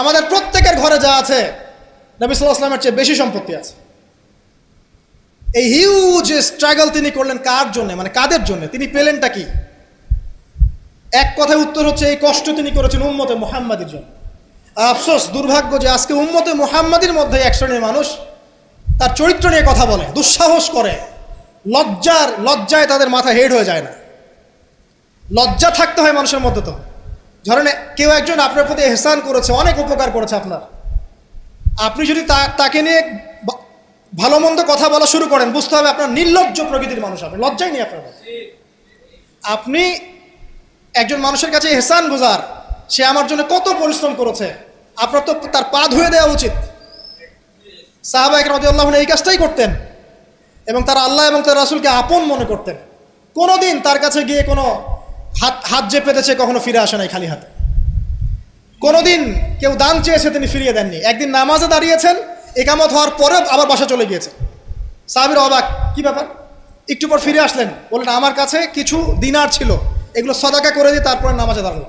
আমাদের প্রত্যেকের ঘরে যা আছে, নবী সাল্লাল্লাহু আলাইহি ওয়াসাল্লামের চেয়ে বেশি সম্পত্তি আছে। এই হিউজ স্ট্রাগল তিনি করলেন কার জন্য, মানে কাদের জন্য? তিনি পেলেনটা কি? এক কথায় উত্তর হচ্ছে, এই কষ্ট তিনি করেছেন উম্মতে মুহাম্মাদির জন্য। আফসোস, দুর্ভাগ্য যে আজকে উম্মতে মুহাম্মাদির মধ্যে এক শ্রেণীর মানুষ তার চরিত্র নিয়ে কথা বলে, দুঃসাহস করে, লজ্জায় তাদের মাথা হেড হয়ে যায় না। লজ্জা থাকতে হয় মানুষের মধ্যে। তো ধরেন কেউ একজন আপনার প্রতি এহসান করেছে, অনেক উপকার করেছে আপনার, আপনি যদি তাকে নিয়ে ভালো মন্দ কথা বলা শুরু করেন, বুঝতে হবে আপনার নির্লজ্জ প্রকৃতির মানুষ, আপনি লজ্জাই নেই আপনার। আপনি একজন মানুষের কাছে এহসান গুজার, সে আমার জন্য কত পরিশ্রম করেছে, আপনার তো তার পা ধুয়ে দেওয়া উচিত। সাহাবা একরাম রাদিয়াল্লাহু আনহুম এই কাজটাই করতেন এবং তারা আল্লাহ এবং তার রাসূলকে আপন মনে করতেন। কোনোদিন তার কাছে গিয়ে কোনো হাত যে পেতেছে কখনো ফিরে আসে নাই খালি হাতে। কোনোদিন কেউ দান চেয়েছে তিনি ফিরিয়ে দেননি। একদিন নামাজে দাঁড়িয়েছেন, ইকামত হওয়ার পরে আবার বাসা চলে গিয়েছেন। সাহাবীরা অবাক, কি ব্যাপার? একটু পর ফিরে আসলেন, বললেন আমার কাছে কিছু দিনার ছিল, এগুলো সদাকা করে দিয়ে তারপরে নামাজে দাঁড়ালো।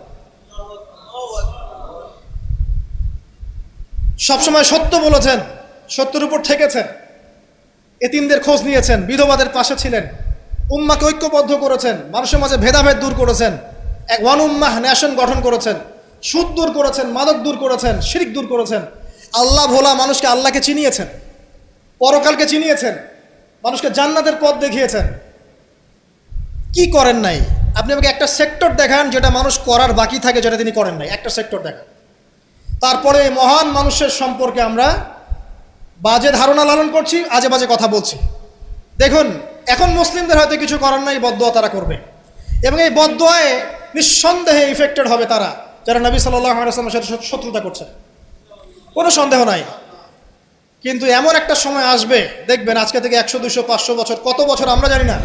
সবসময় সত্য বলেছেন, সত্যের উপর থেকেছেন, এতিমদের খোঁজ নিয়েছেন, বিধবাদের পাশে ছিলেন, উম্মাকে ঐক্যবদ্ধ করেছেন, মানুষের মাঝে ভেদাভেদ দূর করেছেন, এক ওয়ান উম্মাহ ন্যাশন গঠন করেছেন, সুদ দূর করেছেন, মাদক দূর করেছেন, শিরক দূর করেছেন, আল্লাহ ভোলা মানুষকে আল্লাহকে চিনিয়েছেন, পরকালকে চিনিয়েছেন, মানুষকে জান্নাতের পথ দেখিয়েছেন। কি করেন নাই? আপনি আমাকে একটা সেক্টর দেখান যেটা মানুষ করার বাকি থাকে, যেটা তিনি করেন নাই, একটা সেক্টর দেখান। তারপরে মহান মানুষের সম্পর্কে আমরা বাজে ধারণা লালন করছি, আজে বাজে কথা বলছি। দেখুন, এখন মুসলিমদের হয়তো কিছু করার নাই, বদদোয়া তারা করবে, এবং এই বদদোয়ায় নিঃসন্দেহে ইফেক্টেড হবে তারা যারা নবী সাল্লাল্লাহু আলাইহি ওয়াসাল্লামের সাথে শত্রুতা করছে, কোনো সন্দেহ নাই। কিন্তু এমন একটা সময় আসবে, দেখবেন আজকে থেকে 100, 200, 500 বছর, কত বছর আমরা জানি না,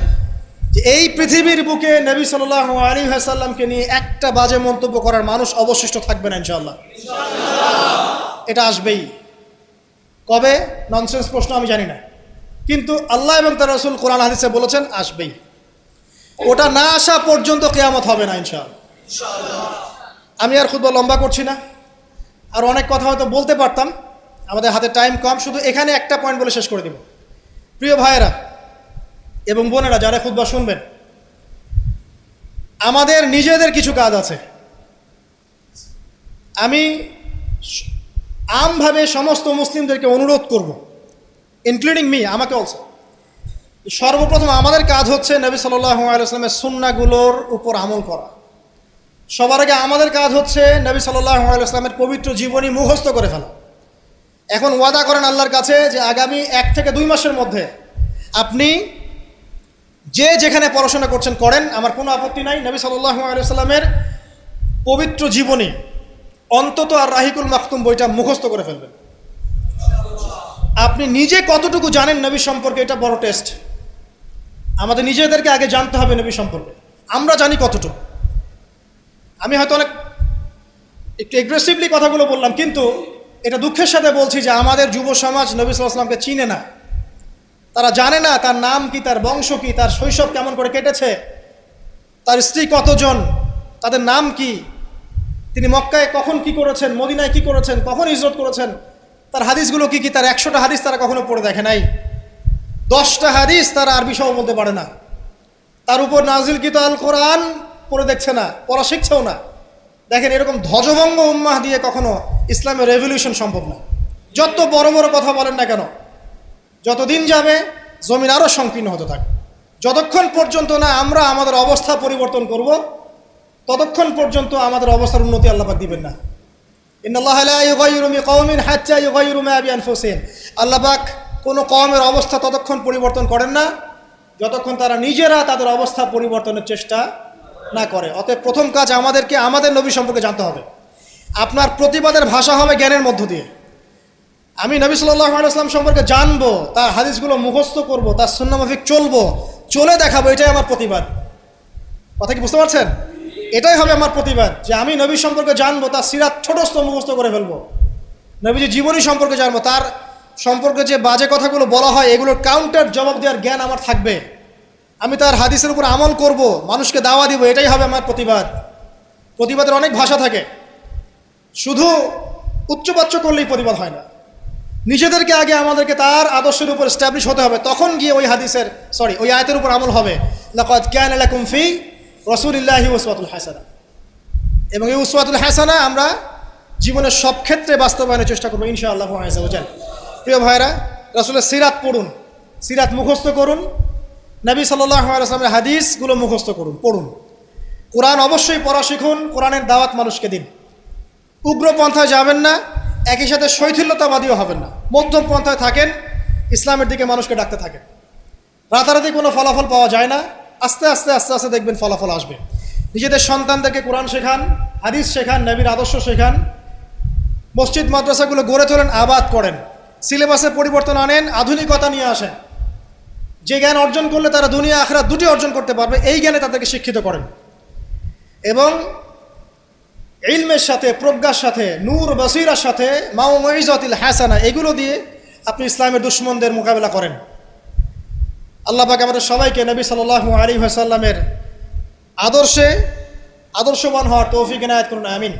যে এই পৃথিবীর বুকে নবী সাল্লাল্লাহু আলাইহি ওয়াসাল্লামকে নিয়ে একটা বাজে মন্তব্য করার মানুষ অবশিষ্ট থাকবে না ইনশাআল্লাহ। এটা আসবেই। কবে? ননসেন্স প্রশ্ন, আমি জানি না, কিন্তু আল্লাহ এবং তার রাসূল কোরআন হাদিসে বলেছেন আসবেই। ওটা না আসা পর্যন্ত কিয়ামত হবে না ইনশাআল্লাহ। আমি আর খুতবা লম্বা করছি না, আর অনেক কথা হয়তো বলতে পারতাম, আমাদের হাতে টাইম কম, শুধু এখানে একটা পয়েন্ট বলে শেষ করে দিব। প্রিয় ভাইয়েরা এবং বোনেরা যারা খুতবা শুনবেন, আমাদের নিজেদের কিছু কাজ আছে। আমি আমভাবে সমস্ত মুসলিমদেরকে অনুরোধ করব, ইনক্লুডিং মি, আমাকে অলসো। সর্বপ্রথম আমাদের কাজ হচ্ছে নবী সাল্লাল্লাহু আলাইহি ওয়াসাল্লামের সুন্নাহগুলোর উপর আমল করা। সবার আগে আমাদের কাজ হচ্ছে নবী সাল্লাল্লাহু আলাইহি ওয়াসাল্লামের পবিত্র জীবনী মুখস্থ করে ফেলা। এখন ওয়াদা করেন আল্লাহর কাছে যে আগামী 1 থেকে 2 মাসের মধ্যে আপনি যে যেখানে পড়াশোনা করছেন করেন, আমার কোনো আপত্তি নাই। নবী সাল্লাল্লাহু আলাইহি ওয়াসাল্লামের পবিত্র জীবনী অন্তত আর রাহিকুল মাখতুম বইটা মুখস্থ করে ফেলবেন। আপনি নিজে কতটুকু জানেন নবী সম্পর্কে, এটা বড় টেস্ট। আমাদের নিজেদেরকে আগে জানতে হবে নবী সম্পর্কে, আমরা জানি কতটুকু। আমি হয়তো অনেক একটু এগ্রেসিভলি কথাগুলো বললাম, কিন্তু এটা দুঃখের সাথে বলছি যে আমাদের যুব সমাজ নবী সাল্লাল্লাহু আলাইহি ওয়াসাল্লামকে চিনে না। তারা জানে না তার নাম কি, তার বংশ কি, তার শৈশব কেমন করে কেটেছে, তার স্ত্রী কতজন, তাদের নাম কি, তিনি মক্কায় কখন কি করেছেন, মদিনায় কি করেছেন, কখন হিজরত করেছেন, তার হাদিসগুলো কি কি, তার 100টা হাদিস তারা কখনো পড়ে দেখে নাই, 10টা হাদিস তারা আরবি সহ বলতে পারে না, তার উপর নাজিলকৃত আল কোরআন পড়ে দেখছে না, পড়া শিখছেও না। দেখেন, এরকম ধ্বজভঙ্গ উম্মাহ দিয়ে কখনো ইসলামের রেভলিউশন সম্ভব না। যত বড় বড় কথা বলেন না কেন, যতদিন যাবে জমিন আরও সংকীর্ণ হতে থাকে। যতক্ষণ পর্যন্ত না আমরা আমাদের অবস্থা পরিবর্তন করব, ততক্ষণ পর্যন্ত আমাদের অবস্থার উন্নতি আল্লাহ পাক দিবেন না। ইন্নাল্লাহা লা ইউগাইয়িরু বিকাওমিন হাত্তা ইউগাইয়িরু মা বিআনফুসিহিম। আল্লাহ পাক কোনো কওমের অবস্থা ততক্ষণ পরিবর্তন করেন না যতক্ষণ তারা নিজেরা তাদের অবস্থা পরিবর্তনের চেষ্টা না করে। অতএব প্রথম কাজ আমাদেরকে আমাদের নবী সম্পর্কে জানতে হবে। আপনার প্রতিবাদের ভাষা হবে জ্ঞানের মধ্য দিয়ে। আমি নবী সাল্লাল্লাহু আলাইহি ওয়াসাল্লাম সম্পর্কে জানবো, তার হাদিসগুলো মুখস্থ করব, তার সুন্নাহ মাফিক চলবো, চলে দেখাবো, এটাই আমার প্রতিবাদ। কথা কি বুঝতে পারছেন? এটাই হবে আমার প্রতিবাদ, যে আমি নবী সম্পর্কে জানবো, তার সিরাত ছোটস্থ মুখস্থ করে ফেলবো, নবীজির জীবনী সম্পর্কে জানবো, তার সম্পর্কে যে বাজে কথাগুলো বলা হয় এগুলোর কাউন্টার জবাব দেওয়ার জ্ঞান আমার থাকবে। আমি তার হাদিসের উপর আমল করব, মানুষকে দাওয়া দিব, এটাই হবে আমার প্রতিবাদ। প্রতিবাদের অনেক ভাষা থাকে, শুধু উচ্চবাচ্য করলেই প্রতিবাদ হয় না। নিজেদেরকে আগে আমাদেরকে তার আদর্শের উপর এস্টাবলিশ হতে হবে, তখন গিয়ে ওই আয়াতের উপর আমল হবে। লাকাদ কানা লাকুম ফি রাসূলিল্লাহি উসওয়াতুল হাসানাহ। এবং এই উসওয়াতুল হাসানা আমরা জীবনের সব ক্ষেত্রে বাস্তবায়নের চেষ্টা করবো ইনশাআল্লাহু আযজা ওয়া জাল। প্রিয় ভাইরা, রাসূলের সিরাত পড়ুন, সিরাত মুখস্থ করুন, নবী সাল্লাল্লাহু আলাইহি ওয়াসাল্লামের হাদিসগুলো মুখস্থ করুন, পড়ুন। কোরআন অবশ্যই পড়া শিখুন, কোরআনের দাওয়াত মানুষকে দিন। উগ্র পন্থায় যাবেন না, একই সাথে শৈথিল্যতাবাদীও হবেন না, মধ্যম পন্থায় থাকেন, ইসলামের দিকে মানুষকে ডাকতে থাকেন। রাতারাতি কোনো ফলাফল পাওয়া যায় না, আস্তে আস্তে আস্তে আস্তে দেখবেন ফলাফল আসবে। নিজেদের সন্তানদেরকে কোরআন শেখান, হাদিস শেখান, নবীর আদর্শ শেখান, মসজিদ মাদ্রাসাগুলো গড়ে তোলেন, আবাদ করেন, সিলেবাসে পরিবর্তন আনেন, আধুনিকতা নিয়ে আসেন। যে জ্ঞান অর্জন করলে তারা দুনিয়া আখিরাত দুটি অর্জন করতে পারবে, এই জ্ঞানে তাদেরকে শিক্ষিত করেন। এবং ইলমের সাথে, প্রজ্ঞার সাথে, নূর বসিরার সাথে, মাউইজাতুল হাসানা, এগুলো দিয়ে আপনি ইসলামের দুশমনদের মোকাবেলা করেন। আল্লাহ পাক আমাদের সবাইকে নবী সাল্লাল্লাহু আলাইহি ওয়াসাল্লামের আদর্শবান হওয়ার তৌফিক এনায়েত করুন, আমিন।